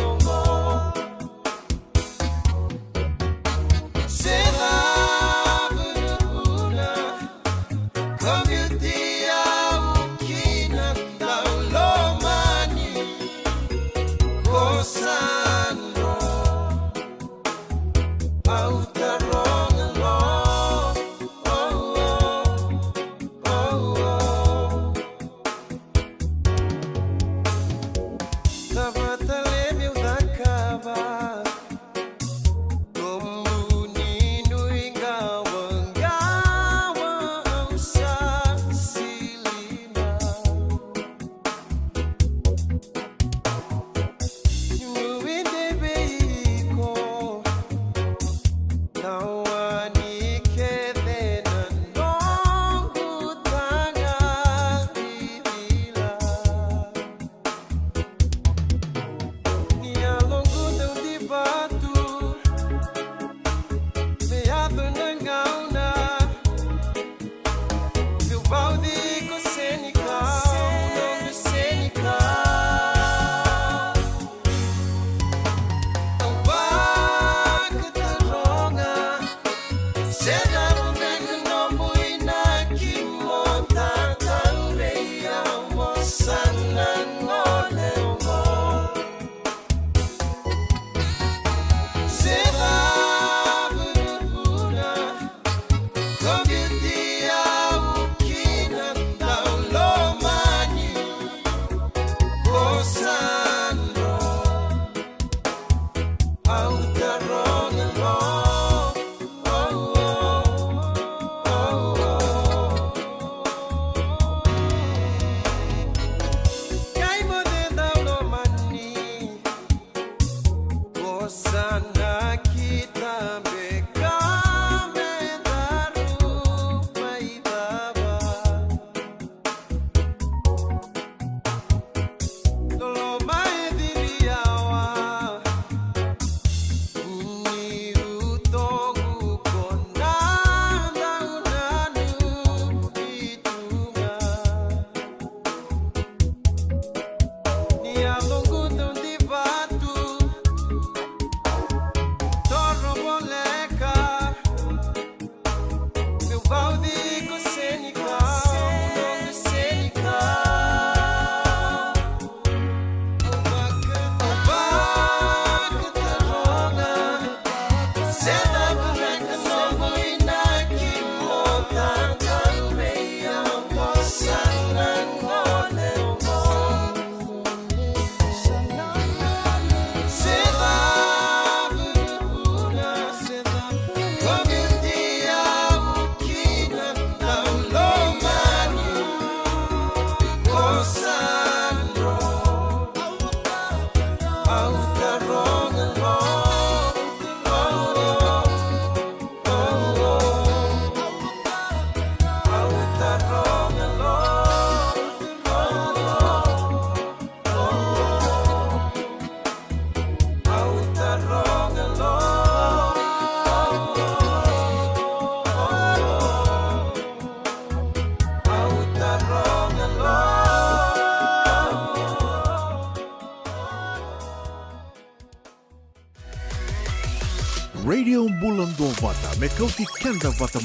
Radio Bulan Dua Vata me kau ti kenda vata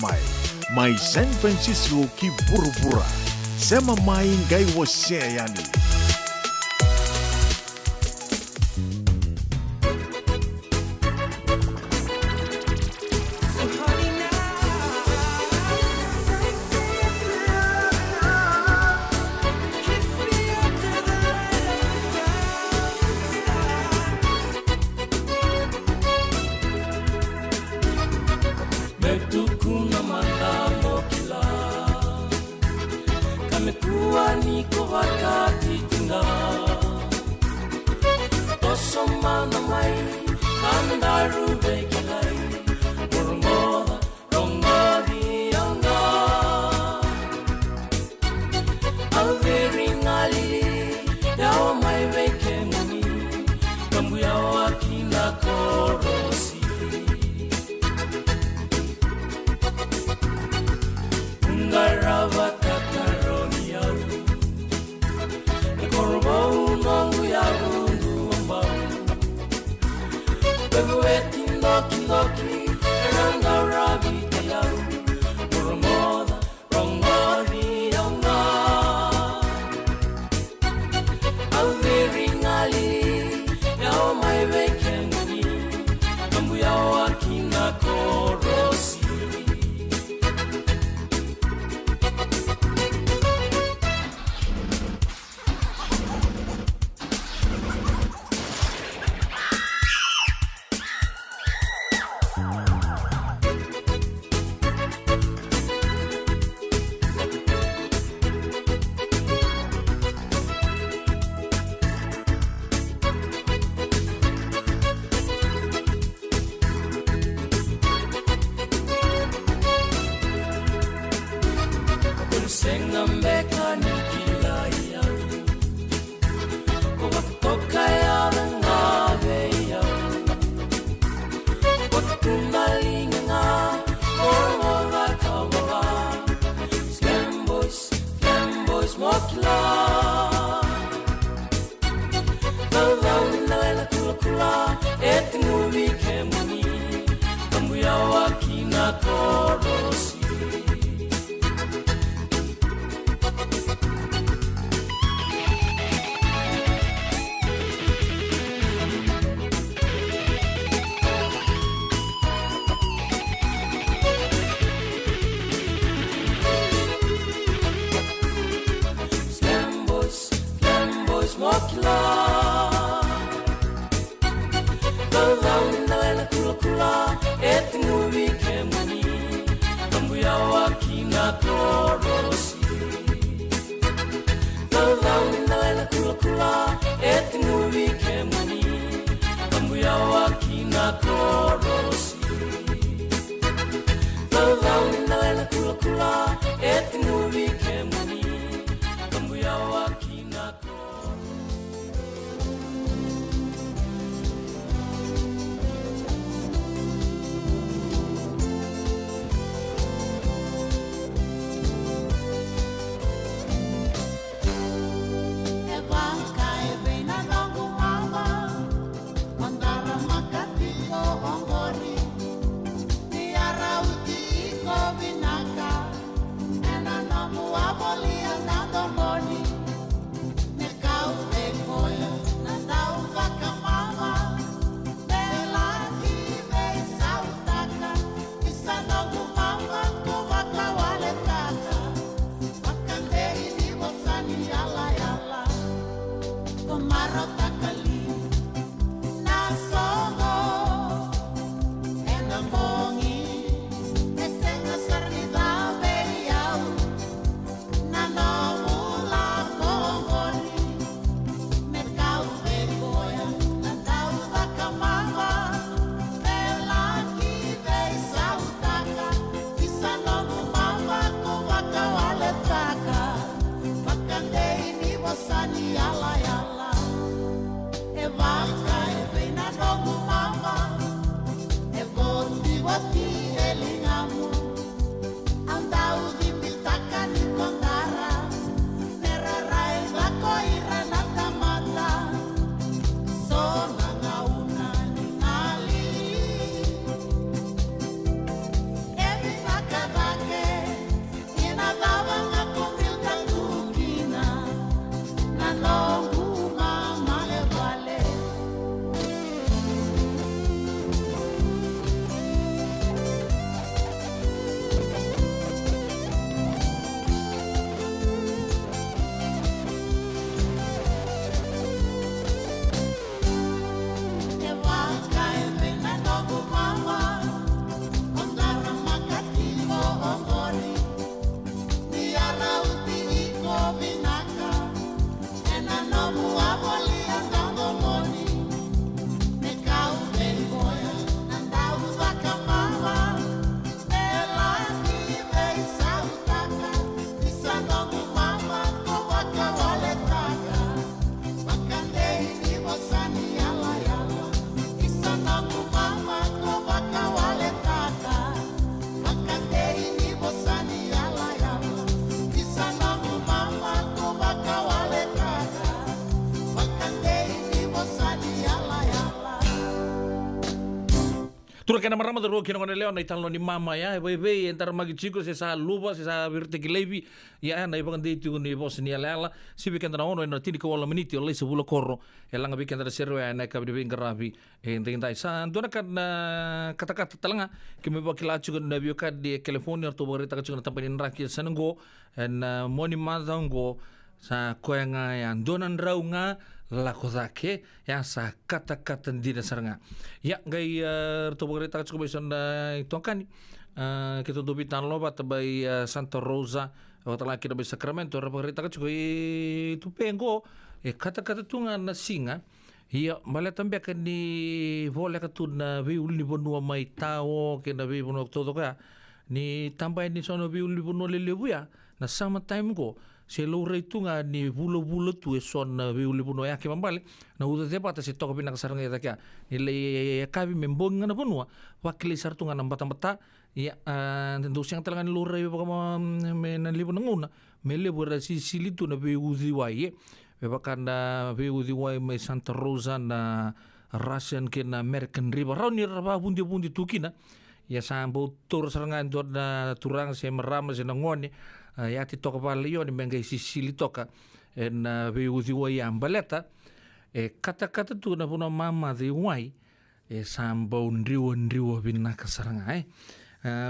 mai San Francisco ki burubura sema mai ngai wasea yani Tura kena marama da roki ngone leo na italo ni mama ya bebe entar magi chico se sa luba se sa virte kilebi ya na iba kande tu ni bos ni ala si weekend na ono na tini ko wala miniti ole se bula korro elanga weekend da serwe na ka bi ngarabi entinda sa dona kan kata-kata talanga ke me ba kilachu na bio ka di California to borita ka chuna tampani raki sanango na moni mazango sa koyanga ya donan raunga la kozake ya sa kata-kata dina saranga ya gai to borita ka chuna besonda itokani kita dubitan loba tabai Santa Rosa watala kita be Sacramento borita ka chuna itu pengo kata-kata tunga na singa iya mala tambia kan ni vola ka tuna vi uli bonua mai tao ke na vi bonua todo ka ni tambah ni sono vi uli bonua lelebu ya na sama time ko se lo reitunga ni bulo tu son vi uli bonua ya ke mambale na uda de pata se toka pinaka saranga ya ka ni le kabi membonga na bonua wakili sartunga na bata ya ndo siang talangan lo rei ba me na libu nguna me lebu ra si silitu na vi uzi wae Bebakanda veu diwai mai Santa Rosa na Russian ke na American River rauni raba bundi tukina ya sambo tur serangan dot na turang se merama se ngone ya ti toka valio ni mengai sisili toka en veu diwai ambaleta kata-kata tu na puna mama diwai sambo ndriwo bina kasaranga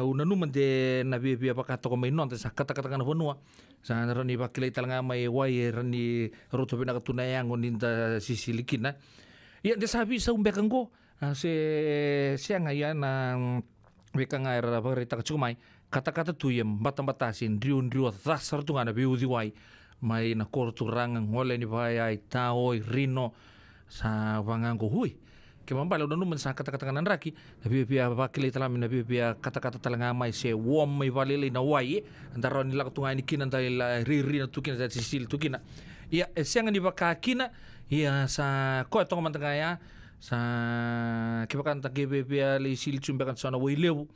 una numa de na bia pakata ko mai non sa kata-kata kana bonua sa rani bakilay talanga may wai rani roto pinakatunayan ninda sisilikina ya de sabi sa umbekang ko siya ngayon na wikang nga barita kachumay kata-kata tuyem batang-batasin driyo thasar tu nga na biudiway may nakorturangang ngole ni bayay taoy rino sa wangang ko huy Kemambala udah numen sa kata-kata kanan raki nabi pia bakilay talamin nabi pia kata-kata talanga may se wom may valilay na wai antara nila katunga ni kinan dahil riri na tukina sa sisil tukina iya siya nga ni baka kina iya sa ko itong mantangaya sa kibakan takibe pia li sil chumbekan sa na wailew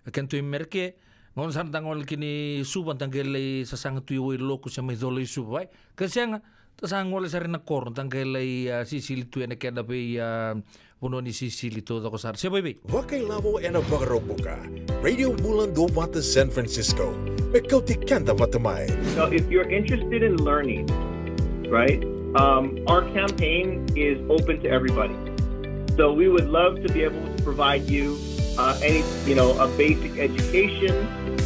kento merke ngon san tangol kini suban tanggel sa sangat tuyo loko sa may doloy subay kasi nga tasangol sa rin na korn tanggel sisil tuyo na kaya dapat puno ni sisilito da kosar. Siya baby. Wakailavo en Bagarobuka. Radio Bulan Dovata San Francisco. Mekauti kanta vatamai. So if you're interested in learning, right, our campaign is open to everybody. So we would love to be able to provide you a basic education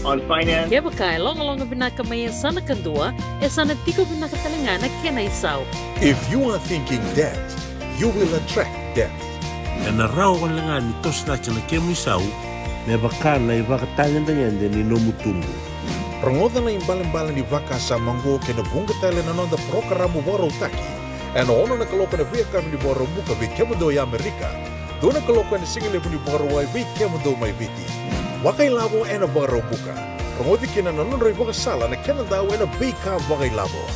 on finance. Kaya baka long binakamayan sana kandua, sana tiko binakatalangana kena isaw. If you are thinking that, you will attract that. Na rao lang ni tos na chana kemu isau me baka na iba katanya ni nomu tumbu. Rongoda na imbalan-balan di vaka sa manggo kena bunga tala na nonda programa boro taki. Ano ono na kaloka na via kami di boro buka vi kemo do ya Amerika. Do na kaloka na singile di boro wai vi kemo do mai viti. Wakai labo ena boro buka. Rongodi kena na nonda iba sala na kena daw ena vika wakai labo.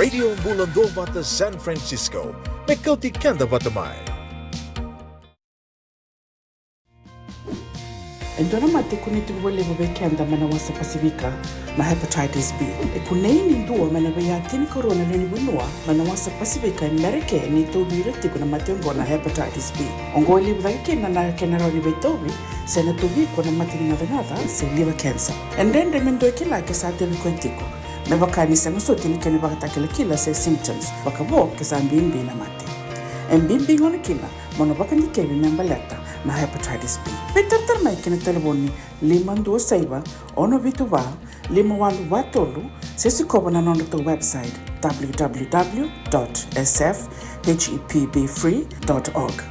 Radio Bulan Dovata San Francisco. Mekauti kanda vatamai. Endona mate kuniti wale bubekenda mana wasa Pasifika na hepatitis B. Kuneini ndua mana baya tini corona leni bunua mana wasa Pasifika Amerike ni tobi reti kuna matengo na hepatitis B. Ongoli bubeke na kenara ni betobi sena tobi kuna matini ngadangada se liver cancer. Endende mendo kila kesa tebi kwentiko. Mebakani sema soti ni kene bakatakele kila se symptoms bakabo kesa mbimbi na mate. Mbimbi ngone kila mono bakani kebi membaleta na hepatitis B. Peter mai kena telefoni 526 ono vituva 51watolu sisi kobo na nondo to website www.sfhepbfree.org.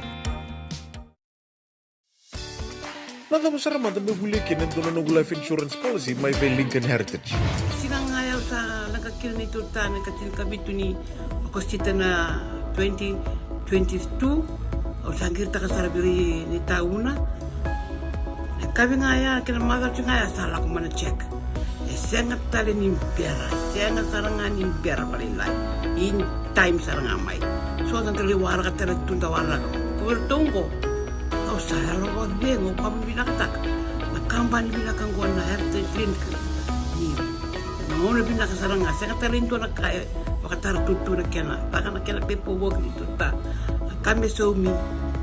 Nada masara manda me buli kena dono no life insurance policy my be Lincoln Heritage. Sinang ayaw sa nagkakil ni Turta, nagkatil kabito ni Akostita na 2022 o sangir ta kasarabiri ni tauna. Kami ngaya kena mother ngaya salah ko mana check. Sengat tali ni biara, sengat sarangan ni biara paling lain. In time sarang amai. So nang kali wara ka tala tunda wara. Ko tunggo. Kau saya lo buat bengo kamu bilang tak. Nakamban bilang ko na heritage clinic. Ni. Namono bilang sarang sengat tali tu nak kaya. Pakatar tutu nak kena. Takkan nak kena pepo work itu tak. Kami so mi.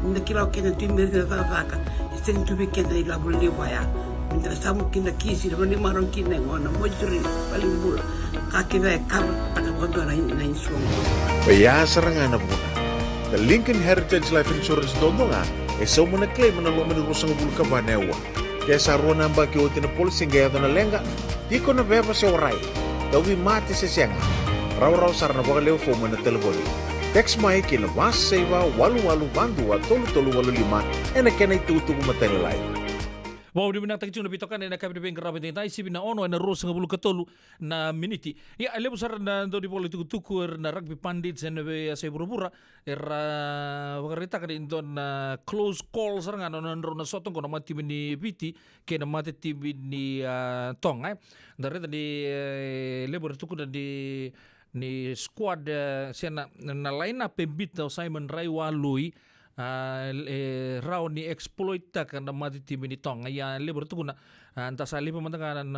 Nakila kena timber na vaka. seng tu weekend ay labul ni waya. Minta samu kina kisi na mani marong kina ngona mojuri paling bula. Kaki ba kar taka kondo na insuang. Bayasar nga na muna. The Lincoln Heritage Life Insurance dodo nga, so mo na claim na lo manirusang bulu ka banewa. Kaya sa ruwa na baki o tinapulsing gaya na lenga, di ko na beba sa oray. Dawi mati sa siya nga. Raw-raw sar na baka leo fo mo na telefoni. Text mai kina mas saiba walu-walu bandua tolu-tolu walu lima ena kena itu matalilay. Wow, di minang tagicung na bitokan na kami na karabat na isip na ono na ros nga bulu katolu na miniti. Ya, alam sar na do di polo tuku na rugby pandits na sa burubura era wakarita ka din doon na close call sar nga na sotong ko na mati ni Viti kaya na mati tibi ni Tong. Dari tadi lebur tuku na ni squad siya na line up bit na Simon Raiwalui raw ni exploit ta kan mati tim ni Tong ya lebur tu kuna anta sali pemantang na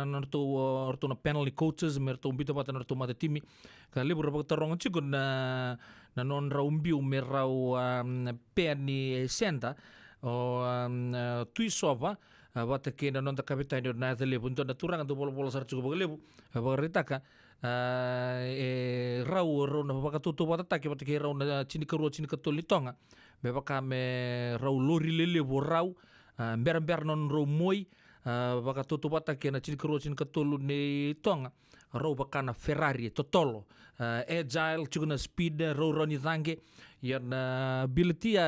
ortu na penalty coaches merto bito pata ortu mati timi ka lebur pa tarong cikun na non raw mbiu merau pen ni senta o tuisova wata ke na non ta kapitan na tele punto na turang tu bol sar cukup lebu bagarita ka raw na pakatuto wata ta ke raw na chini katolitonga beba kame raw lori lele bo raw ber non raw moi baka tutu bata ke na chini katolu ne tonga raw baka na Ferrari totolo agile chuguna speed raw roni zange yan ability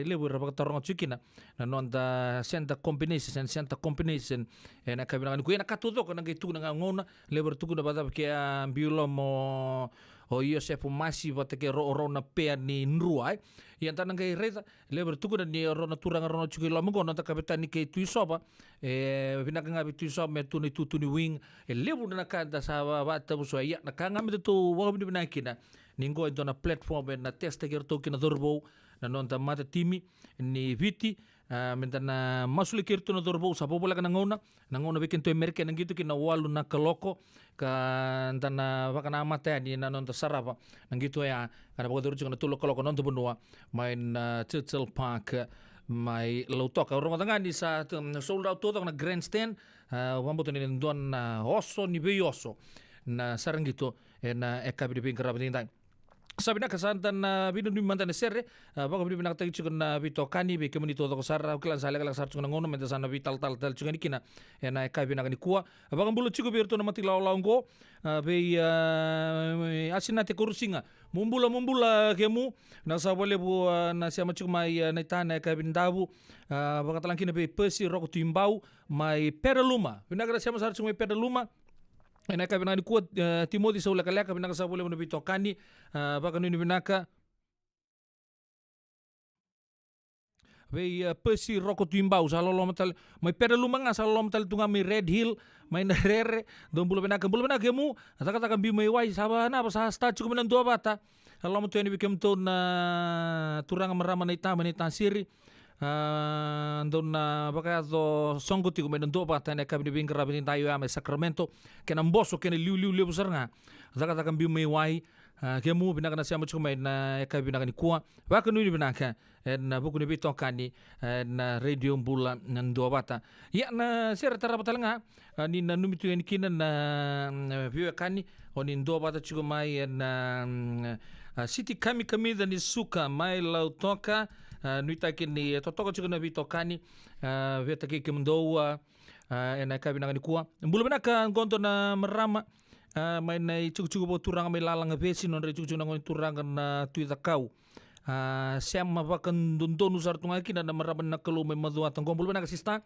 lebu baka tarong chukina na non da center combination na kabina ko na katuto ko na gitu na ngona lebu tuku na bata ke biolo mo o Yosef Masi bata ke ro na pe ni nruai yang tanang kay reta leber tuku na ni ro na turang ro na chuki lo mo na ta kapitan ni kay tuisoba pinaka nga tuisoba me tuni tutuni wing lebu na kanta sa bata buso ya na kanga mi to wa bi binakina ningo ito na platform na test ke to kina dorbo na non ta mata timi ni Viti minta na masuli kirto na dorbo sa popola ka nangona bikin to Amerika nang gitu kina walu na kaloko ka na baka na mata ni na non ta sarapa nang gitu ya kana baka duru na tulo kaloko non to benua main Churchill Park mai lautoka orang tengah di sa sold out to na grandstand wambo to ni don oso ni beyoso na sarang gitu na ekabi di pingkara penting sabi na kasantan na binun mantan serre baka bini nak tagi chukun na bito kani be kemuni to sara klan sale kala sar chukun ngono menta sana vital tal chukun ikina na kai bina kani kuwa baka bulu chuku birto na mati law ngo be asina te kursinga mumbula kemu na sabole bu na siama chuk mai na tana kai bindabu baka talangkina be pesi roko timbau mai peraluma bina kala siama sar chukun mai peraluma enaka binaka kuat Timothy sa ulaka-laka binaka sa boleh menubito kani baka nuni binaka pesi roko timbau sa lolo matal may pera lumanga sa lolo matal tunga may Red Hill may narere don bulo binaka mu ataka bi may wai sa na sa statue kuminan dua bata lolo matal ni bikem to na turang marama na itama ni tansiri don na baka do songo tigo me ndo pa tane kabini bin karabini tayo ame Sacramento kena mboso kena liu besar nga zaka taka bi me wai kemu binaka na siamo chuma na kabini na kuwa baka nuni binaka na buku ni bito kani na radio mbula ndo bata ya na sera tara batalanga ni na numi tu kina na view kani oni ndo bata chuma na city kami da ni suka mai lautoka nuita kini totoko chuko na bito kani veta ki kimdoa ena ka binanga ni kuwa mbulu binaka ngonto na marama mai na chuko bo turanga mai lalang besi non re chuko na ngon turanga na tuita kau siama bakan dondonu sar tunga kina na marama na kalu mai madua tangom mbulu binaka sista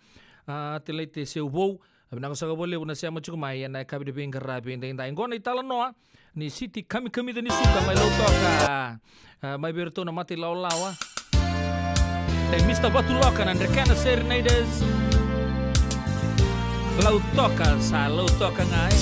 telete seubo binaka sa bole una siama chuko mai ena ka bi binga rabi ndai ngona itala noa ni city kami da ni suka mai lautoka mai berto na mati lawa dan Mr. Batuloka and Rekana Serenaders Lautoka sa Lautoka ngai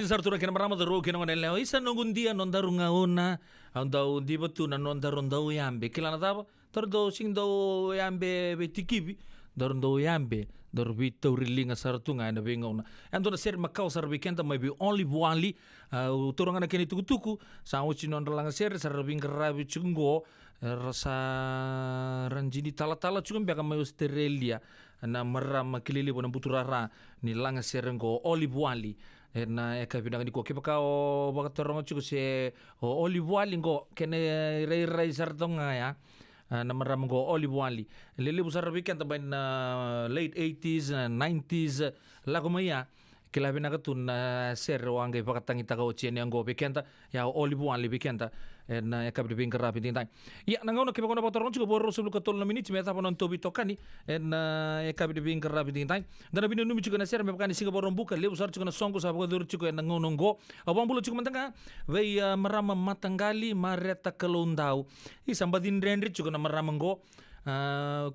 Sartura kena marama daro kena ngone leo isa nongundia nondaru ngaona andau dibatu na nondaru ndau yambe kilana taba tordo sing do yambe betikibi dorndo yambe dor vita urilinga saratunga na bengona ando na ser makau sar weekend mai bi only wali uturanga na keni tukutuku sa uchi non langa ser sar bing rabi chungo rasa ranjini tala-tala chungum biaka mai Australia na marama kilili bona buturara ni langa serengo olive wali na eka binang ni ko kipaka o bakatorong chuko se o olive wali ngo kene rei sartonga ya na maram go olive wali lele busar weekend ban late 80s and 90s lago maya kila binakatun ser wange bakatangi taka o chene ngo weekend ya olive wali weekend na eka bin karapi tintai ya nangono kipaka na batorong chuko borro sebelum katol na minutes meta ponon tobi tokani na eka bin karapi tintai dan bin numi chuko na ser mepakani singa borong buka le busar chuko na songo sa bakadur chuko na ngono ngo abang bulu chuko mantanga vei marama matangali mareta kalondau isambadin rendri chuko na marama ngo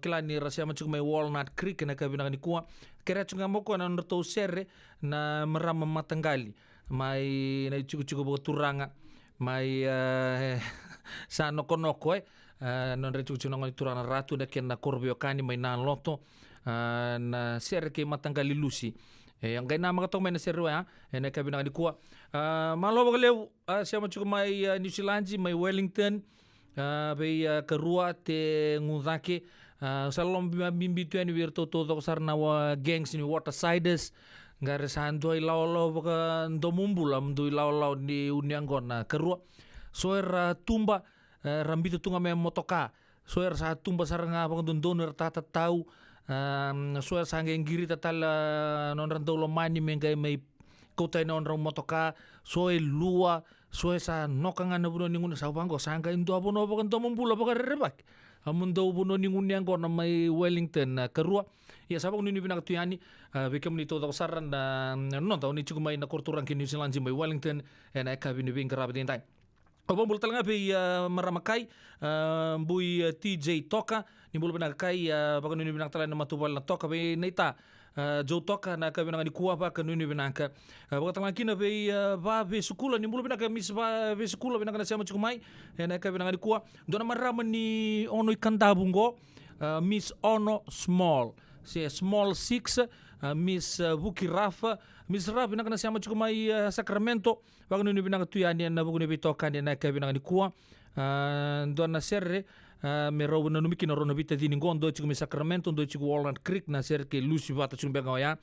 kila ni rasia macam mai Walnut Creek na kabina ni kuah kira chuko moko na norto serre na marama matangali mai na chuko boturanga mai sa noko non re chuko nongo turana ratu na ken na korbio kani mai na loto na serre ke matangali lusi yang gay na makatong may na serre ya na kabina ni kuah malo bagalew siya macam mai New Zealand mai Wellington bay karua te ngudake salom bimbi tuan wirto to sarna wa gangs ni watersiders ngare sando ilaw baka ndomumbulam do ilaw ni uniangon na karua soer tumba rambito tunga me motoka soer sa tumba saranga bang donor tata tau soer sange ngiri tatal non rando lo mani mengai mai kota non ro motoka soe lua soe sa nokanga na buno ningun sa bango sanga indo abono baka ndomumbula baka rebak amundo buno ningun yang na mai Wellington karua ya sabang nini binak tuyani bekam ni todo saran na non tahu ni cukup mai na korturang ki New Zealand mai Wellington na eka bini bin karabi tintai abang bul talanga be maramakai bui TJ Toka ni bul binakai baka nini binak talana matubal na Toka be neita Joe Toka na kabina ni kuah ba kanuni binaka baka talanga kina be ba be sukula ni bul binaka mis ba be sukula binaka na siya cukumai na kabina ni kuah dona marama ni ono ikandabungo Miss Ono Small si Small 6 Miss Buki Rafa Miss Rafa binaka na siya cukumai Sacramento baka nuni binaka tuyani na buku ni bitoka ni na kabina ni kuah dona serre me raw na numiki na rona vita dini ngondo chikumi Sacramento ndo chiku Walnut Creek na ser ke lusi vata chumbe ya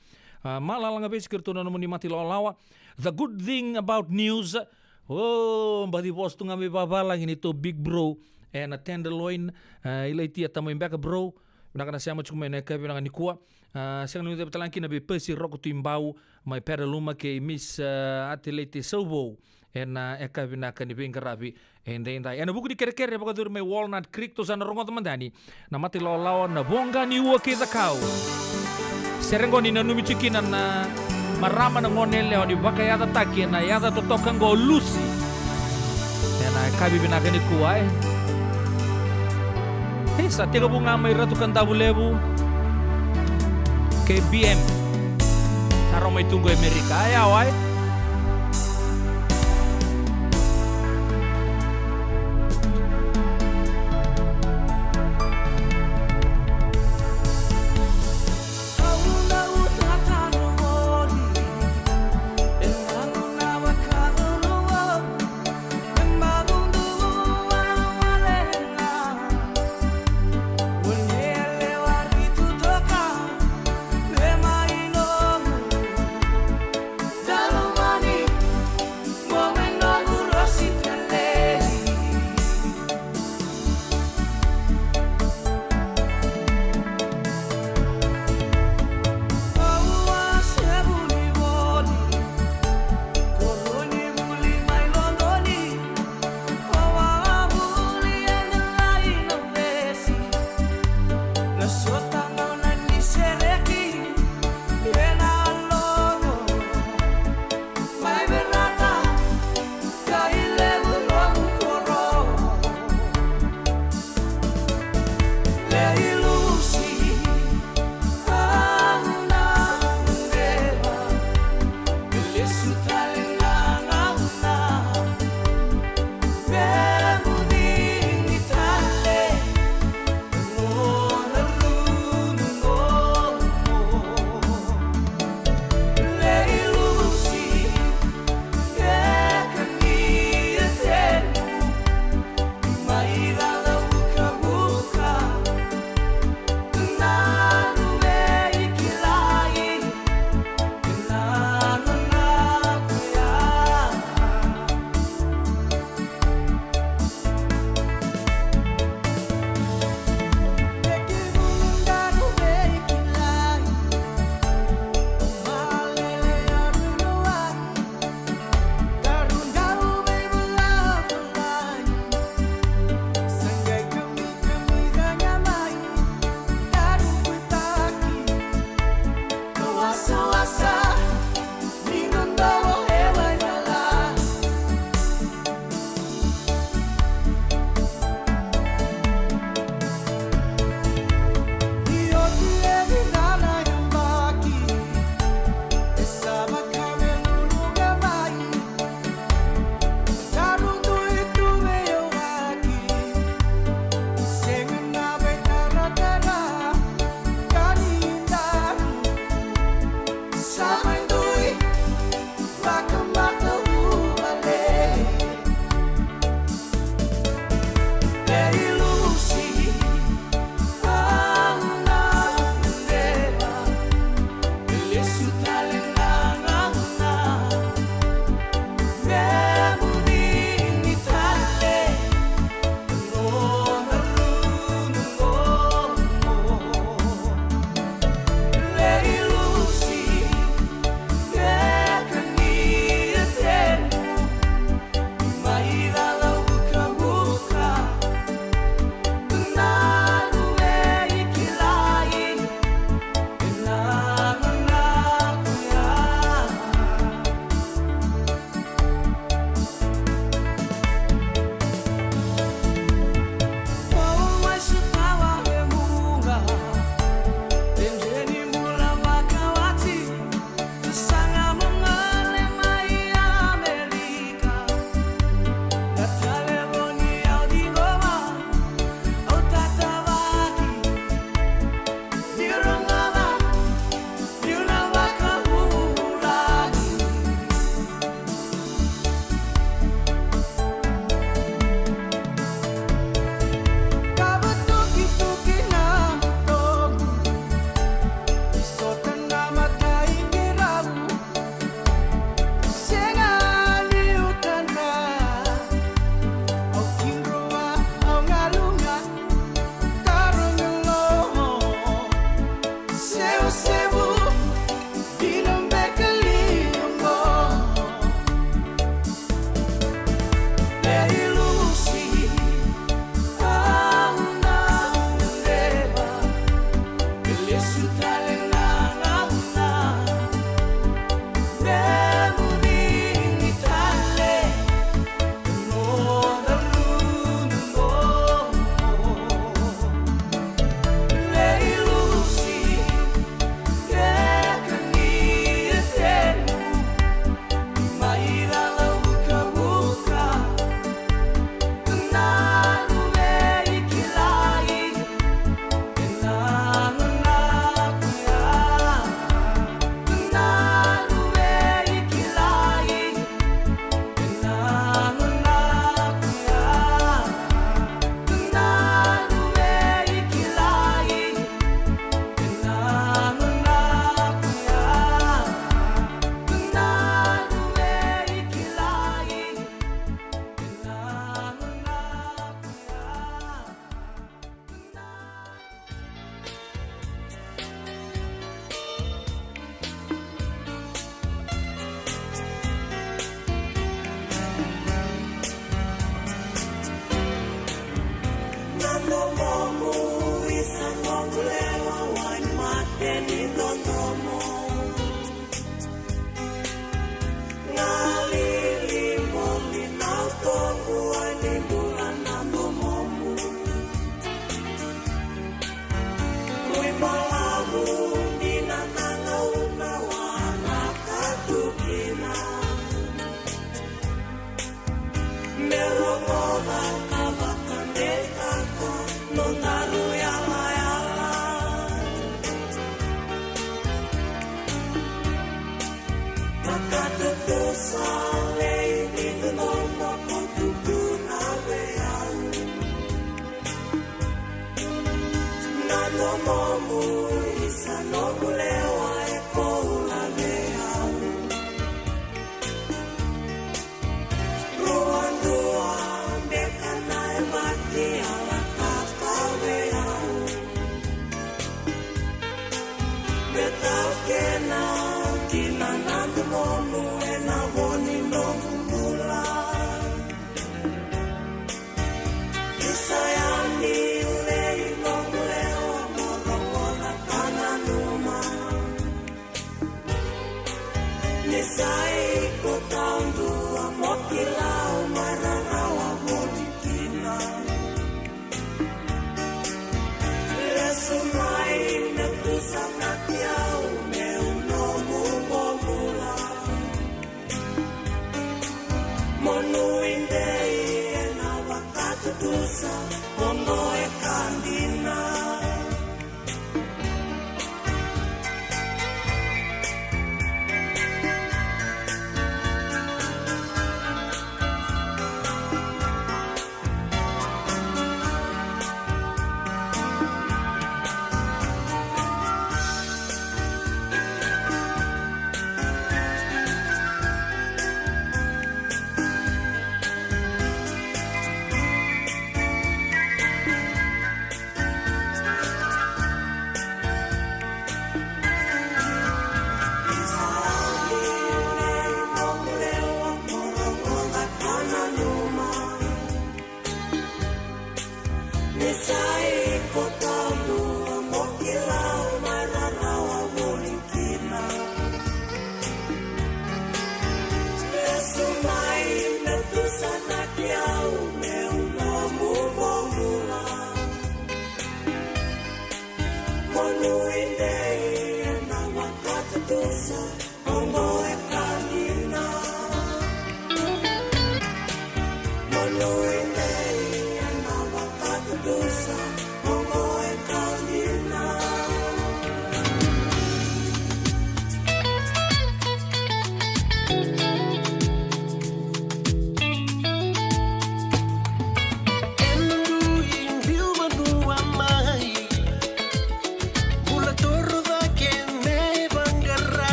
malalanga besikir to na muni mati lawa the good thing about news badi bos tunga me babalang ini to big bro and a tenderloin ilai tia tamo imbeka bro nakana siamo chukuma na ka binanga ni kuah siang nu betalanki na be pesi roko timbau mai peraluma ke miss atlete sobo ena eka binaka ni bingkarabi ende ena buku di kere-kere baka dur me Walnut Creek to sana rongo teman-tani na mati lawan na bonga ni uwa kita kau serengo ni na numichikinan na marama na ngonele oni baka yata taki na yata totokan go lusi ena eka binaka ni kuah sa tiga bunga may ratukan tabulebu KBM sarong may tunggu Amerika ayaw ay Dalam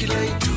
Kila itu